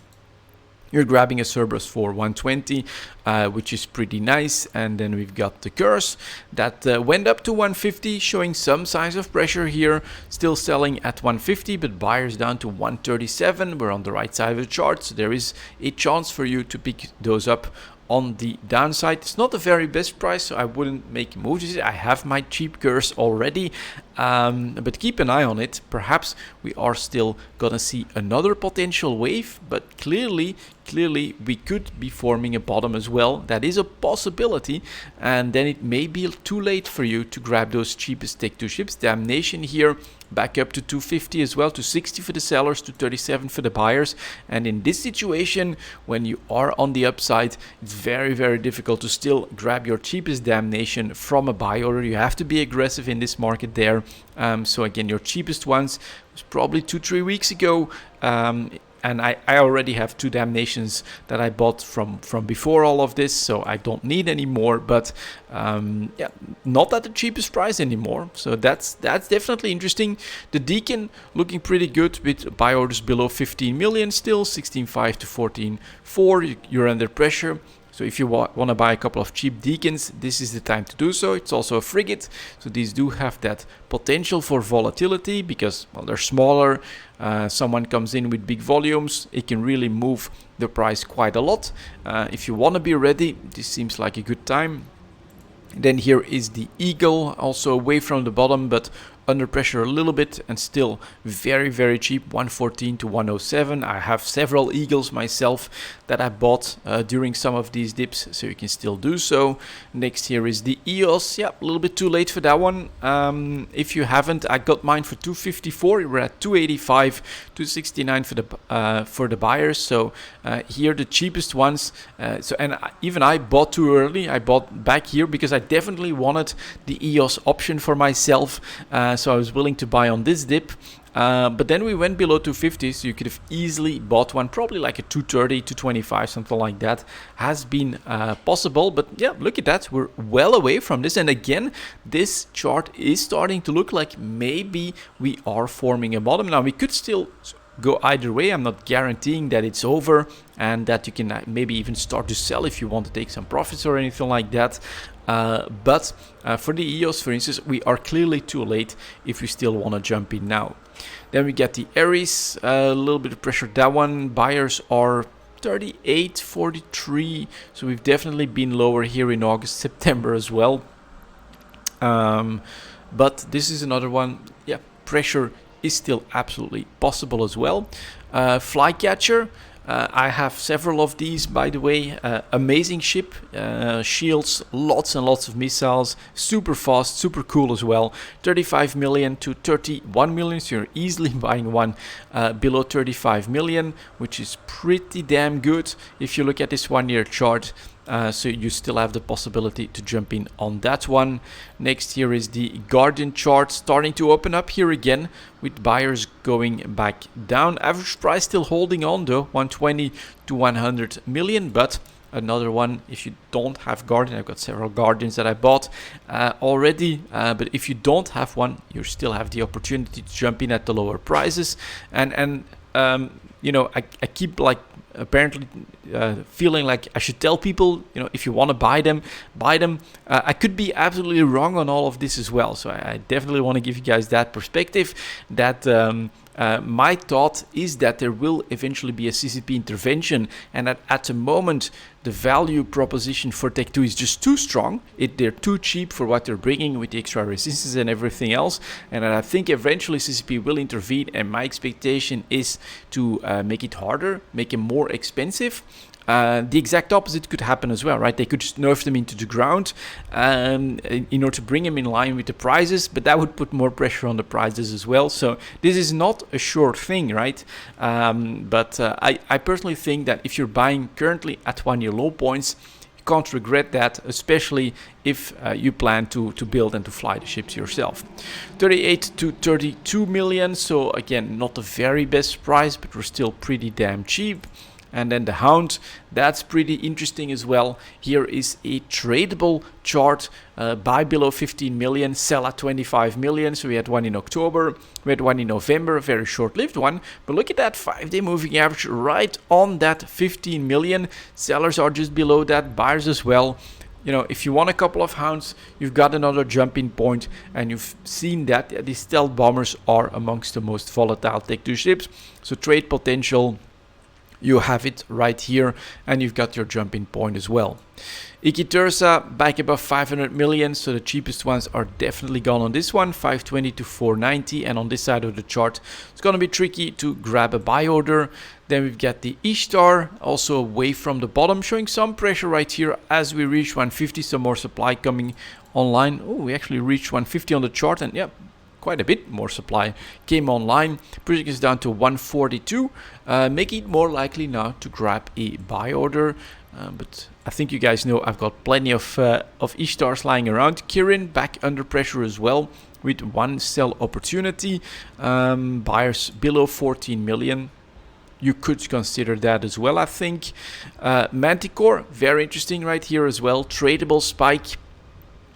Speaker 1: You're grabbing a Cerberus for 120, which is pretty nice. And then we've got the Curse that went up to 150, showing some signs of pressure here. Still selling at 150, but buyers down to 137. We're on the right side of the chart, so there is a chance for you to pick those up on the downside. It's not the very best price, so I wouldn't make moves. I have my cheap Curse already, but keep an eye on it. Perhaps we are still gonna see another potential wave, but clearly we could be forming a bottom as well. That is a possibility, and then it may be too late for you to grab those cheapest Tech 2 ships. Damnation here back up to 250 as well, to 60 for the sellers, to 37 for the buyers. And in this situation, when you are on the upside, it's very, very difficult to still grab your cheapest Damnation from a buy order. You have to be aggressive in this market there. So again, your cheapest ones was probably 2-3 weeks ago. And I already have 2 Damnations that I bought from before all of this, so I don't need any more. But yeah, not at the cheapest price anymore. So that's definitely interesting. The Deacon looking pretty good with buy orders below 15 million still, 16.5 to 14.4. You're under pressure. So if you want to buy a couple of cheap Deacons, this is the time to do so. It's also a frigate, so these do have that potential for volatility because, well, they're smaller. Someone comes in with big volumes, it can really move the price quite a lot. If you want to be ready, this seems like a good time. Then here is the Eagle, also away from the bottom, but under pressure a little bit, and still very, very cheap, 114 to 107. I have several Eagles myself that I bought during some of these dips, so you can still do so. Next here is the EOS. Yeah, a little bit too late for that one. If you haven't, I got mine for 254. We're at 285, 269 for the buyers. So here the cheapest ones. Even I bought too early. I bought back here because I definitely wanted the EOS option for myself. So I was willing to buy on this dip. But then we went below 250, so you could have easily bought one, probably like a 230, 225, something like that has been possible. But yeah, look at that, we're well away from this. And again, this chart is starting to look like maybe we are forming a bottom. Now we could still go either way. I'm not guaranteeing that it's over and that you can maybe even start to sell if you want to take some profits or anything like that. But for the EOS, for instance, we are clearly too late if we still want to jump in now. Then we get the Aries, a little bit of pressure. That one, buyers are 38, 43. So we've definitely been lower here in August, September as well. But this is another one. Yeah, pressure is still absolutely possible as well. Flycatcher. I have several of these, by the way. Amazing ship, shields, lots and lots of missiles, super fast, super cool as well. 35 million to 31 million, so you're easily buying one below 35 million, which is pretty damn good if you look at this 1 year chart. So you still have the possibility to jump in on that one. Next here is the Guardian chart starting to open up here again, with buyers going back down. Average price still holding on though, 120 to 100 million, but another one if you don't have Guardian. I've got several Guardians that I bought already, but if you don't have one, you still have the opportunity to jump in at the lower prices. And you know, I keep like apparently feeling like I should tell people, you know, if you want to buy them, buy them. I could be absolutely wrong on all of this as well, so I definitely want to give you guys that perspective, that my thought is that there will eventually be a CCP intervention, and that at the moment the value proposition for Tech 2 is just too strong. They're too cheap for what they're bringing with the extra resistance and everything else, and I think eventually CCP will intervene, and my expectation is to make it harder, make it more expensive. The exact opposite could happen as well, right? They could just nerf them into the ground in order to bring them in line with the prices, but that would put more pressure on the prices as well. So this is not a sure thing, right? But I personally think that if you're buying currently at 1 year low points, you can't regret that, especially if you plan to build and to fly the ships yourself. 38 to 32 million, so again, not the very best price, but we're still pretty damn cheap. And then the Hound, that's pretty interesting as well. Here is a tradable chart, buy below 15 million, sell at 25 million. So we had one in October, we had one in November, a very short-lived one. But look at that 5-day moving average right on that 15 million. Sellers are just below that, buyers as well. You know, if you want a couple of Hounds, you've got another jumping point, and you've seen that these stealth bombers are amongst the most volatile Tech 2 ships. So trade potential, you have it right here, and you've got your jumping point as well. Ikitursa back above 500 million, so the cheapest ones are definitely gone on this one, 520 to 490, and on this side of the chart it's going to be tricky to grab a buy order. Then we've got the Ishtar, also away from the bottom, showing some pressure right here as we reach 150, some more supply coming online. Oh, we actually reached 150 on the chart, and yeah, quite a bit more supply came online, pushing us down to 142, making it more likely now to grab a buy order. But I think you guys know I've got plenty of Ishtars lying around. Kirin back under pressure as well, with one sell opportunity. Buyers below 14 million. You could consider that as well, I think. Manticore, very interesting right here as well. Tradable spike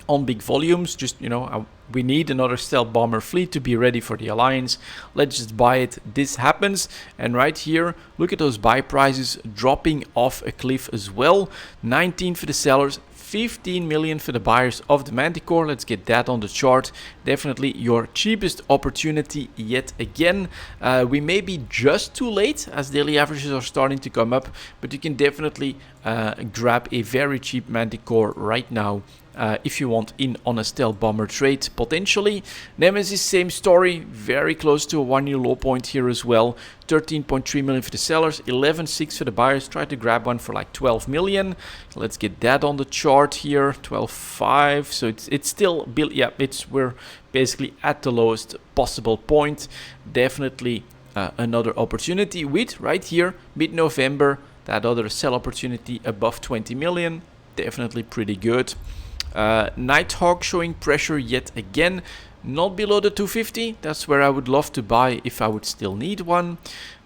Speaker 1: on big volumes. Just, you know, we need another stealth bomber fleet to be ready for the alliance. Let's just buy it. This happens, and right here, look at those buy prices dropping off a cliff as well. 19 for the sellers, 15 million for the buyers of the Manticore. Let's get that on the chart. Definitely your cheapest opportunity yet again. We may be just too late as daily averages are starting to come up, but you can definitely grab a very cheap Manticore right now. If you want in on a stealth bomber trade potentially. Nemesis, same story, very close to a 1 year low point here as well. 13.3 million for the sellers, 11.6 for the buyers. Try to grab one for like 12 million. Let's get that on the chart here, 12.5. So it's still built. Yeah, we're basically at the lowest possible point. Definitely another opportunity with right here mid-November, that other sell opportunity above 20 million. Definitely pretty good. Nighthawk showing pressure yet again, not below the 250. That's where I would love to buy if I would still need one.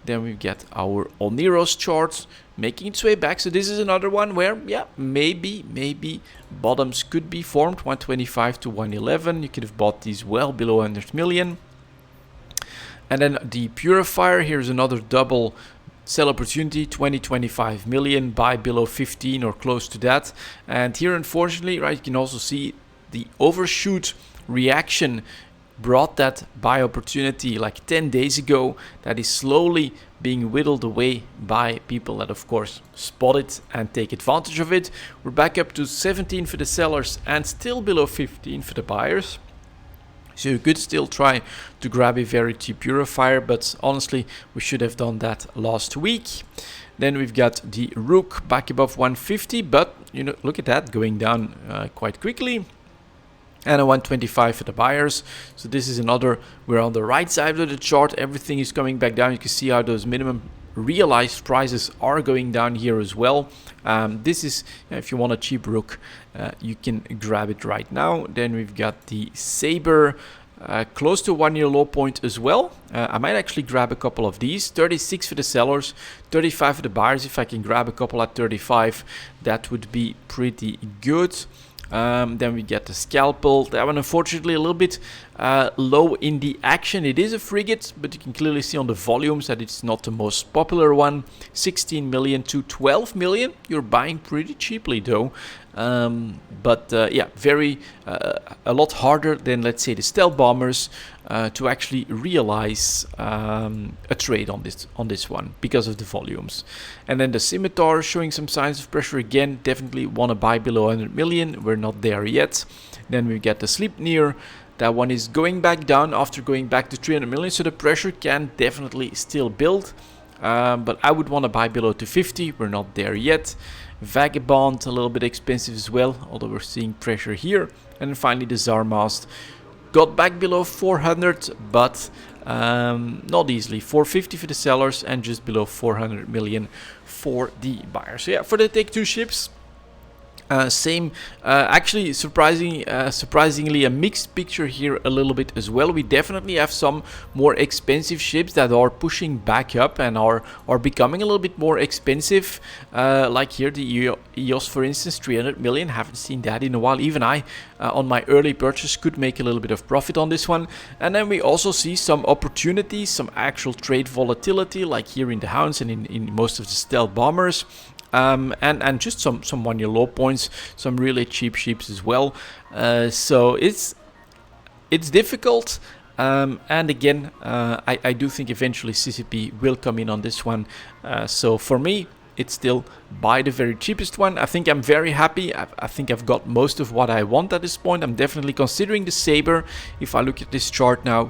Speaker 1: Then we get our Oneros charts making its way back. So this is another one where, yeah, maybe bottoms could be formed. 125 to 111. You could have bought these well below 100 million. And then the Purifier, here's another double sell opportunity, 25 million, buy below 15 or close to that. And here, unfortunately, right, you can also see the overshoot reaction brought that buy opportunity like 10 days ago. That is slowly being whittled away by people that, of course, spot it and take advantage of it. We're back up to 17 for the sellers and still below 15 for the buyers. So you could still try to grab a very cheap purifier, but honestly, we should have done that last week. Then we've got the Rook back above 150, but you know, look at that, going down quite quickly. And a 125 for the buyers. So this is another, we're on the right side of the chart, everything is coming back down. You can see how those minimum realized prices are going down here as well. This is, if you want a cheap Rook, you can grab it right now. Then we've got the Saber, close to 1 year low point as well. I might actually grab a couple of these. 36 for the sellers, 35 for the buyers. If I can grab a couple at 35, that would be pretty good. Then we get the Scalpel. That one unfortunately a little bit low in the action. It is a frigate, but you can clearly see on the volumes that it's not the most popular one. 16 million to 12 million. You're buying pretty cheaply though. Yeah, very a lot harder than, let's say, the stealth bombers to actually realize a trade on this one because of the volumes. And then the Scimitar showing some signs of pressure again. Definitely want to buy below 100 million. We're not there yet. Then we get the Sleipnir. That one is going back down after going back to 300 million, so the pressure can definitely still build. But I would want to buy below 250. We're not there yet. Vagabond, a little bit expensive as well, although we're seeing pressure here. And then finally the Zarmast got back below 400, but not easily. 450 for the sellers and just below 400 million for the buyers. So yeah, for the Take 2 ships, same, actually surprisingly a mixed picture here a little bit as well. We definitely have some more expensive ships that are pushing back up and are becoming a little bit more expensive, like here the EOS, for instance, 300 million. Haven't seen that in a while. Even I on my early purchase could make a little bit of profit on this one. And then we also see some opportunities, some actual trade volatility, like here in the Hounds and in most of the stealth bombers. And just some 1 year low points, some really cheap ships as well. So it's difficult. And again, I do think eventually CCP will come in on this one. So for me, it's still buy the very cheapest one. I think I'm very happy. I think I've got most of what I want at this point. I'm definitely considering the Saber if I look at this chart now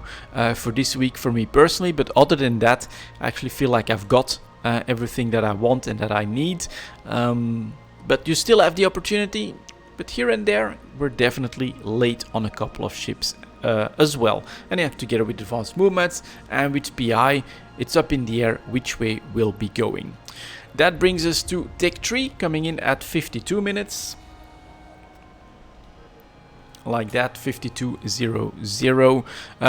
Speaker 1: for this week for me personally. But other than that, I actually feel like I've got everything that I want and that I need. But you still have the opportunity. But here and there, we're definitely late on a couple of ships as well. And yeah, together with advanced movements and with PI, it's up in the air which way we'll be going. That brings us to Tech 3 coming in at 52 minutes. Like that, 52.00.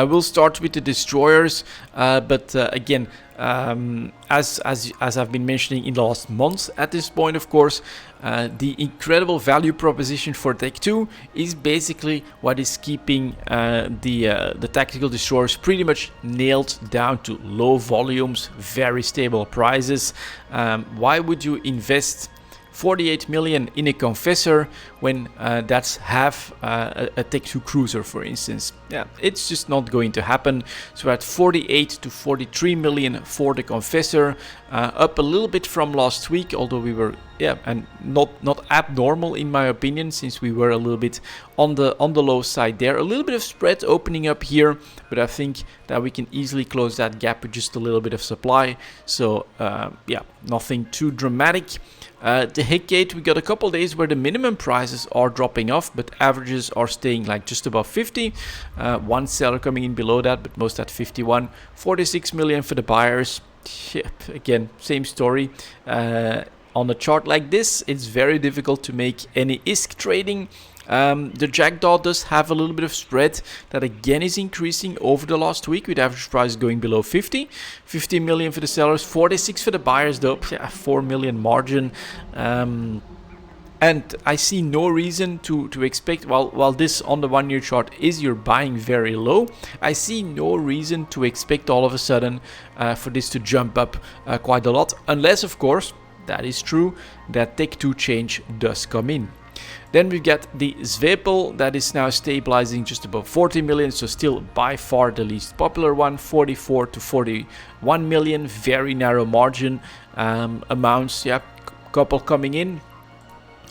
Speaker 1: We'll start with the destroyers, but again, as I've been mentioning in the last months at this point, of course, the incredible value proposition for Tech 2 is basically what is keeping the tactical destroyers pretty much nailed down to low volumes, very stable prices. Why would you invest 48 million in a Confessor when that's half a Tech 2 cruiser, for instance? Yeah, it's just not going to happen. So we're at 48 to 43 million for the Confessor, up a little bit from last week, although we were, yeah, and not abnormal in my opinion, since we were a little bit on the low side there. A little bit of spread opening up here, but I think that we can easily close that gap with just a little bit of supply. So yeah, nothing too dramatic. The Hecate, we got a couple days where the minimum prices are dropping off, but averages are staying like just above 50. One seller coming in below that, but most at 51. 46 million for the buyers. Yep, again, same story. On a chart like this, it's very difficult to make any ISK trading. The Jackdaw does have a little bit of spread that again is increasing over the last week, with average price going below 50. 50 million for the sellers, 46 for the buyers though. Yeah, 4 million margin. And I see no reason to expect, while this on the 1 year chart is you're buying very low, I see no reason to expect all of a sudden for this to jump up quite a lot, unless of course that is true, that Tech 2 change does come in. Then we get the Zwepel that is now stabilizing just above 40 million, so still by far the least popular one. 44 to 41 million, very narrow margin amounts. Yeah, couple coming in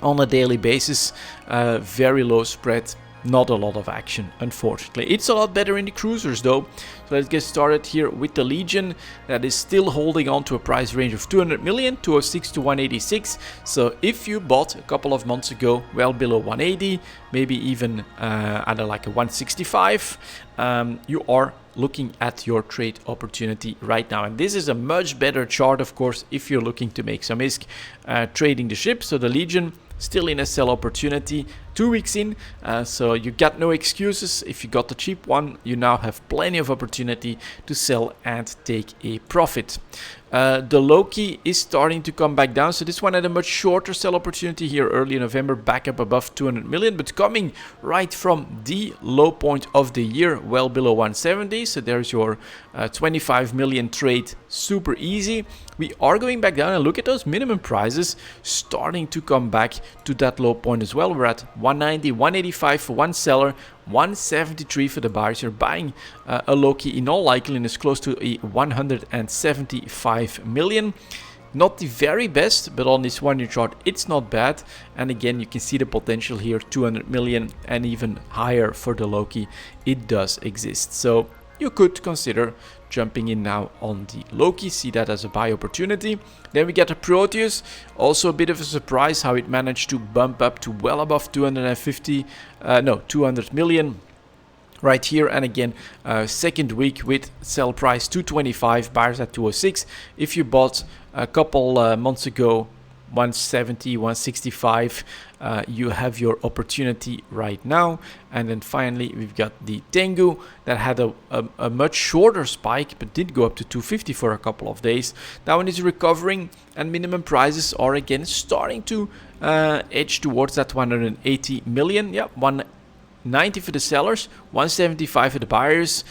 Speaker 1: on a daily basis, very low spread. not a lot of action, unfortunately. It's a lot better in the cruisers though. So let's get started here with the Legion, that is still holding on to a price range of 200 million, 206 to 186. So if you bought a couple of months ago well below 180, maybe even at like a 165, you are looking at your trade opportunity right now. And this is a much better chart, of course, if you're looking to make some ISK trading the ship. So the Legion still in a sell opportunity 2 weeks in, so you got no excuses. If you got the cheap one, you now have plenty of opportunity to sell and take a profit. The Loki is starting to come back down, so this one had a much shorter sell opportunity here early in November, back up above 200 million, but coming right from the low point of the year, well below 170. So there's your 25 million trade, super easy. We are going back down, and look at those minimum prices starting to come back to that low point as well. We're at 190, 185 for one seller, 173 for the buyers. You're buying a Loki in all likeliness close to a 175 million. Not the very best, but on this 1 year chart it's not bad. And again, you can see the potential here, 200 million and even higher for the Loki. It does exist, so you could consider jumping in now on the Loki, see that as a buy opportunity. Then we get the Proteus, also a bit of a surprise how it managed to bump up to well above 200 million right here. And again, second week with sell price 225, buyers at 206. If you bought a couple months ago 170, 165, you have your opportunity right now. And then finally we've got the Tengu that had a much shorter spike but did go up to 250 for a couple of days. That one is recovering, and minimum prices are again starting to edge towards that 180 million. Yeah, 190 for the sellers, 175 for the buyers.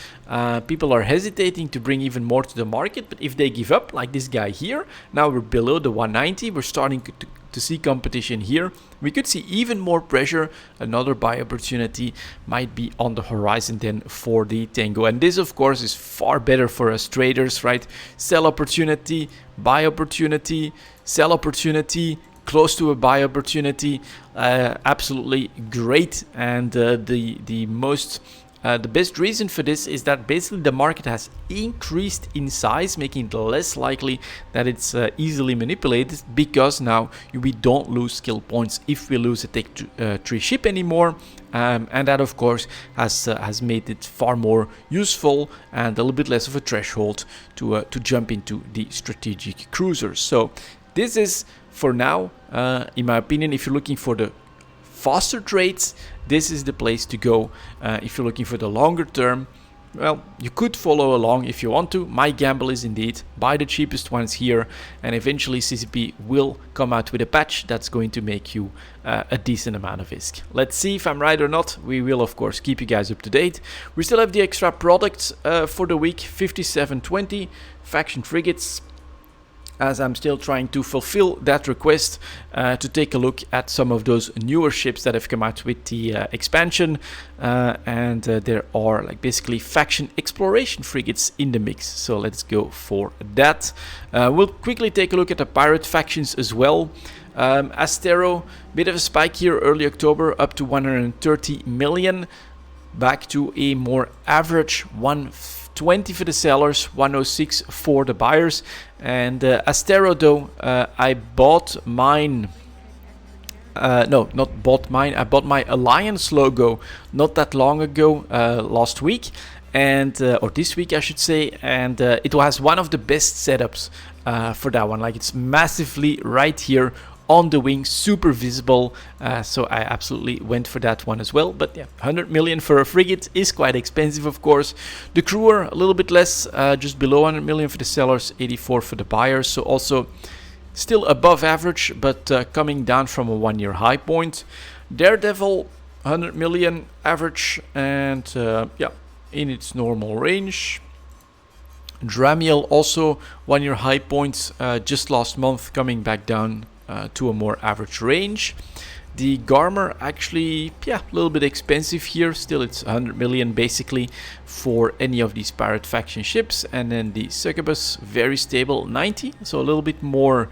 Speaker 1: People are hesitating to bring even more to the market, but if they give up, like this guy here, now we're below the 190, we're starting to see competition here. We could see even more pressure. Another buy opportunity might be on the horizon then for the Tango, and this of course is far better for us traders, right? Sell opportunity, buy opportunity, sell opportunity, close to a buy opportunity. Absolutely great. And the best reason for this is that basically the market has increased in size, making it less likely that it's easily manipulated, because now we don't lose skill points if we lose a Tech 3 ship anymore. And that of course has made it far more useful and a little bit less of a threshold to jump into the strategic cruisers. So this is, for now, in my opinion, if you're looking for the faster trades, this is the place to go. If you're looking for the longer term, well, you could follow along if you want to. My gamble is indeed buy the cheapest ones here, and eventually CCP will come out with a patch that's going to make you a decent amount of ISK. Let's see if I'm right or not. We will of course keep you guys up to date. We still have the extra products for the week, 5720 faction frigates, as I'm still trying to fulfill that request to take a look at some of those newer ships that have come out with the expansion. And there are like basically faction exploration frigates in the mix. So let's go for that. We'll quickly take a look at the pirate factions as well. Astero, bit of a spike here early October, up to 130 million. Back to a more average 120 for the sellers, 106 for the buyers. And Astero though, I bought mine, I bought my Alliance logo not that long ago, last week, and or this week I should say, and it was one of the best setups for that one. Like, it's massively right here on the wing, super visible, so I absolutely went for that one as well. But yeah, 100 million for a frigate is quite expensive, of course. The crewer a little bit less, just below 100 million for the sellers, 84 for the buyers, so also still above average, but coming down from a 1 year high point. Daredevil, 100 million average, and yeah, in its normal range. Dramiel also 1 year high points, just last month, coming back down to a more average range. The Garmer actually, yeah, a little bit expensive here. Still, it's 100 million basically for any of these pirate faction ships. And then the Succubus, very stable, 90. So a little bit more,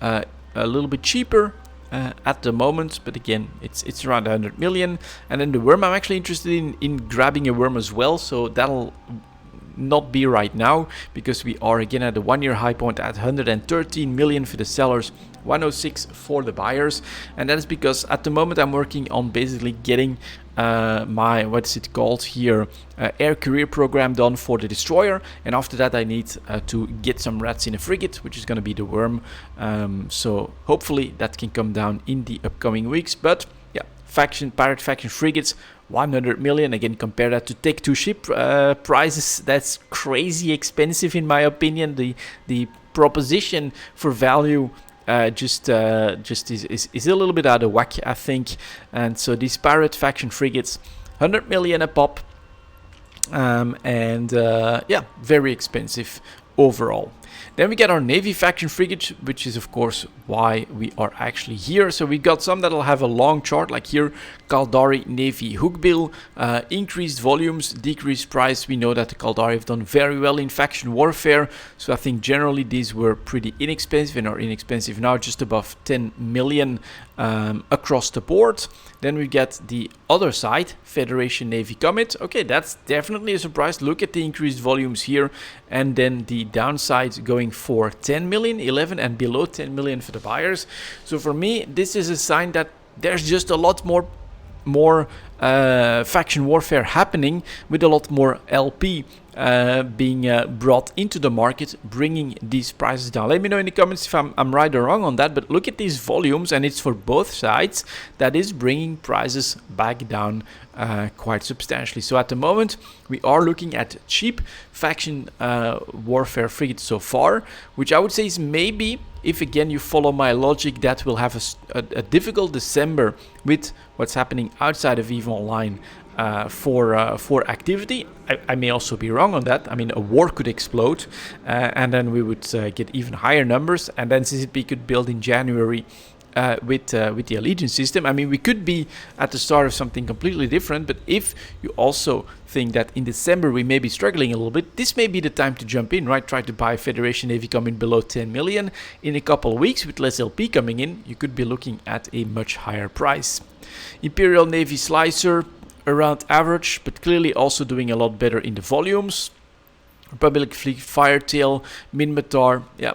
Speaker 1: a little bit cheaper. at the moment, but again, it's around 100 million. And then the worm, I'm actually interested in grabbing a worm as well, so that'll not be right now, because we are again at the 1-year high point at 113 million for the sellers, 106 for the buyers. And that is because at the moment I'm working on basically getting my, what's it called here, air career program done for the destroyer, and after that I need to get some rats in a frigate, which is going to be the worm. So hopefully that can come down in the upcoming weeks. But yeah, pirate faction frigates, 100 million. Again, compare that to Tech 2 ship prices. That's crazy expensive in my opinion. The proposition for value just is a little bit out of whack, I think. And so these pirate faction frigates, 100 million a pop, and yeah, very expensive overall. Then we get our Navy faction frigate, which is of course why we are actually here. So we got some that'll have a long chart, like here, Caldari Navy Hookbill, increased volumes, decreased price. We know that the Caldari have done very well in faction warfare, so I think generally these were pretty inexpensive and are inexpensive now, just above 10 million across the board. Then we get the other side, Federation Navy Comet. Okay, that's definitely a surprise. Look at the increased volumes here, and then the downside going for 10 million, 11, and below 10 million for the buyers. So for me, this is a sign that there's just a lot more faction warfare happening, with a lot more LP being brought into the market, bringing these prices down. Let me know in the comments if I'm right or wrong on that, but look at these volumes, and it's for both sides, that is bringing prices back down quite substantially. So at the moment we are looking at cheap faction warfare frigates so far, which I would say is maybe, if again you follow my logic, that will have a difficult December with what's happening outside of EVE Online for activity. I may also be wrong on that. I mean, a war could explode, and then we would get even higher numbers, and then CCP could build in January with the Allegiance system. I mean, we could be at the start of something completely different, but if you also think that in December we may be struggling a little bit, this may be the time to jump in, right? Try to buy Federation Navy coming below 10 million. In a couple of weeks, with less LP coming in, you could be looking at a much higher price. Imperial Navy Slicer, around average, but clearly also doing a lot better in the volumes. Republic Fleet Firetail, Minmatar, yeah,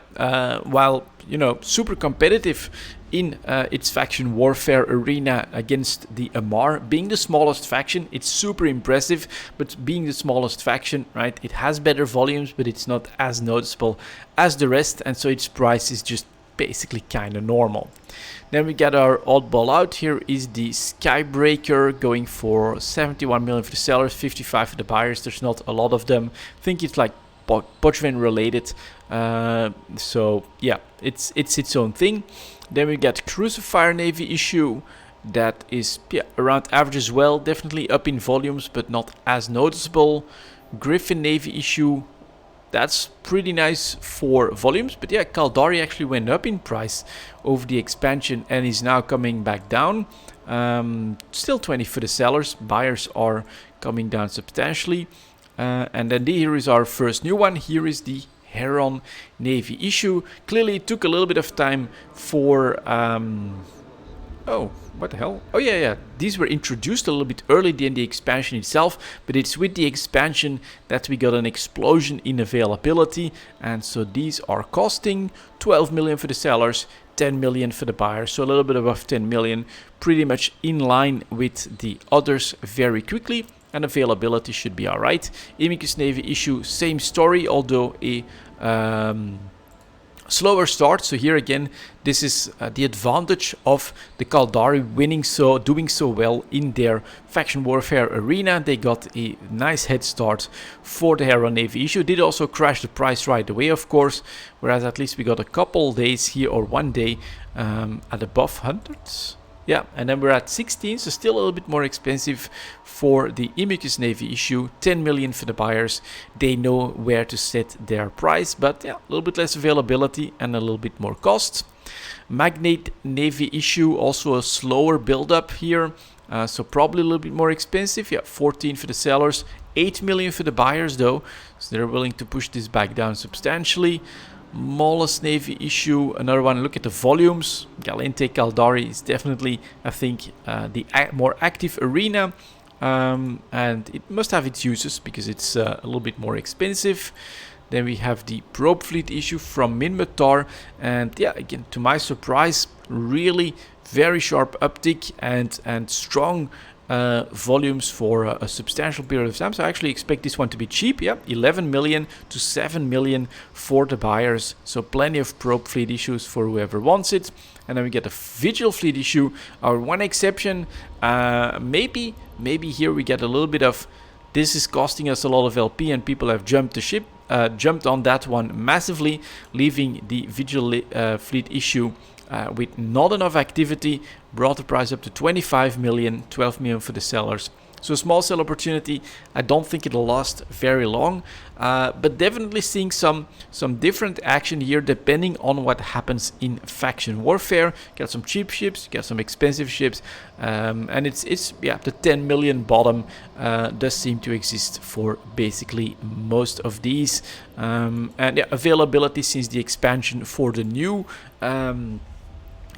Speaker 1: while, you know, super competitive in its faction warfare arena against the Amar. Being the smallest faction, it's super impressive, but being the smallest faction, right, it has better volumes, but it's not as noticeable as the rest, and so its price is just basically kind of normal. Then we get our oddball out. Here is the Skybreaker, going for 71 million for the sellers, 55 for the buyers. There's not a lot of them. I think it's like Pochven related, so yeah, it's its own thing. Then we get Crucifier Navy issue, that is, yeah, around average as well, definitely up in volumes but not as noticeable. Griffin Navy issue, that's pretty nice for volumes, but yeah, Caldari actually went up in price over the expansion and is now coming back down. Still 20 for the sellers, buyers are coming down substantially. And then here is our first new one. Here is the Heron Navy issue. Clearly it took a little bit of time for oh, what the hell? Oh yeah, these were introduced a little bit early in the expansion itself, but it's with the expansion that we got an explosion in availability, and so these are costing 12 million for the sellers, 10 million for the buyers, so a little bit above 10 million, pretty much in line with the others very quickly, and availability should be alright. Amicus Navy issue, same story, although a slower start. So here again, this is the advantage of the Caldari doing so well in their faction warfare arena. They got a nice head start for the Heron Navy issue. Did also crash the price right away, of course, whereas at least we got a couple days here, or one day at above hundreds. Yeah, and then we're at 16, so still a little bit more expensive for the Amicus Navy issue. 10 million for the buyers. They know where to set their price, but yeah, a little bit less availability and a little bit more cost. Magnate Navy issue, also a slower build-up here, so probably a little bit more expensive. Yeah, 14 for the sellers, 8 million for the buyers though, so they're willing to push this back down substantially. smallest Navy issue. Another one, look at the volumes. Galente Caldari is definitely, I think, the more active arena. And it must have its uses because it's a little bit more expensive. Then we have the probe fleet issue from Minmatar, and yeah, again, to my surprise, really very sharp uptick and strong volumes for a substantial period of time. So I actually expect this one to be cheap. Yeah, 11 million to 7 million for the buyers. So plenty of probe fleet issues for whoever wants it. And then we get a vigil fleet issue. Our one exception, maybe here we get a little bit of, this is costing us a lot of LP and people have jumped the ship. Jumped on that one massively, leaving the vigil fleet issue with not enough activity, brought the price up to 25 million, 12 million for the sellers. So a small sell opportunity. I don't think it'll last very long, but definitely seeing some different action here depending on what happens in faction warfare. Get some cheap ships, get some expensive ships, and it's yeah, the 10 million bottom does seem to exist for basically most of these, and yeah, availability since the expansion for the new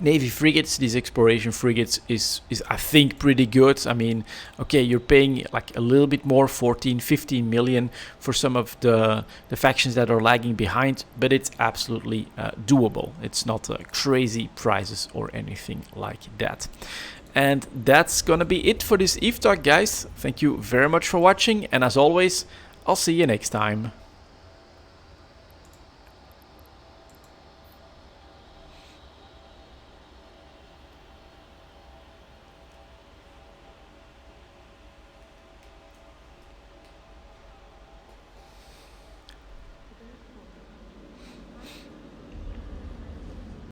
Speaker 1: Navy frigates, these exploration frigates, is I think pretty good. I mean, okay, you're paying like a little bit more, 14, 15 million for some of the factions that are lagging behind, but it's absolutely doable. It's not crazy prices or anything like that. And that's gonna be it for this EVE Talk, guys. Thank you very much for watching, and as always, I'll see you next time.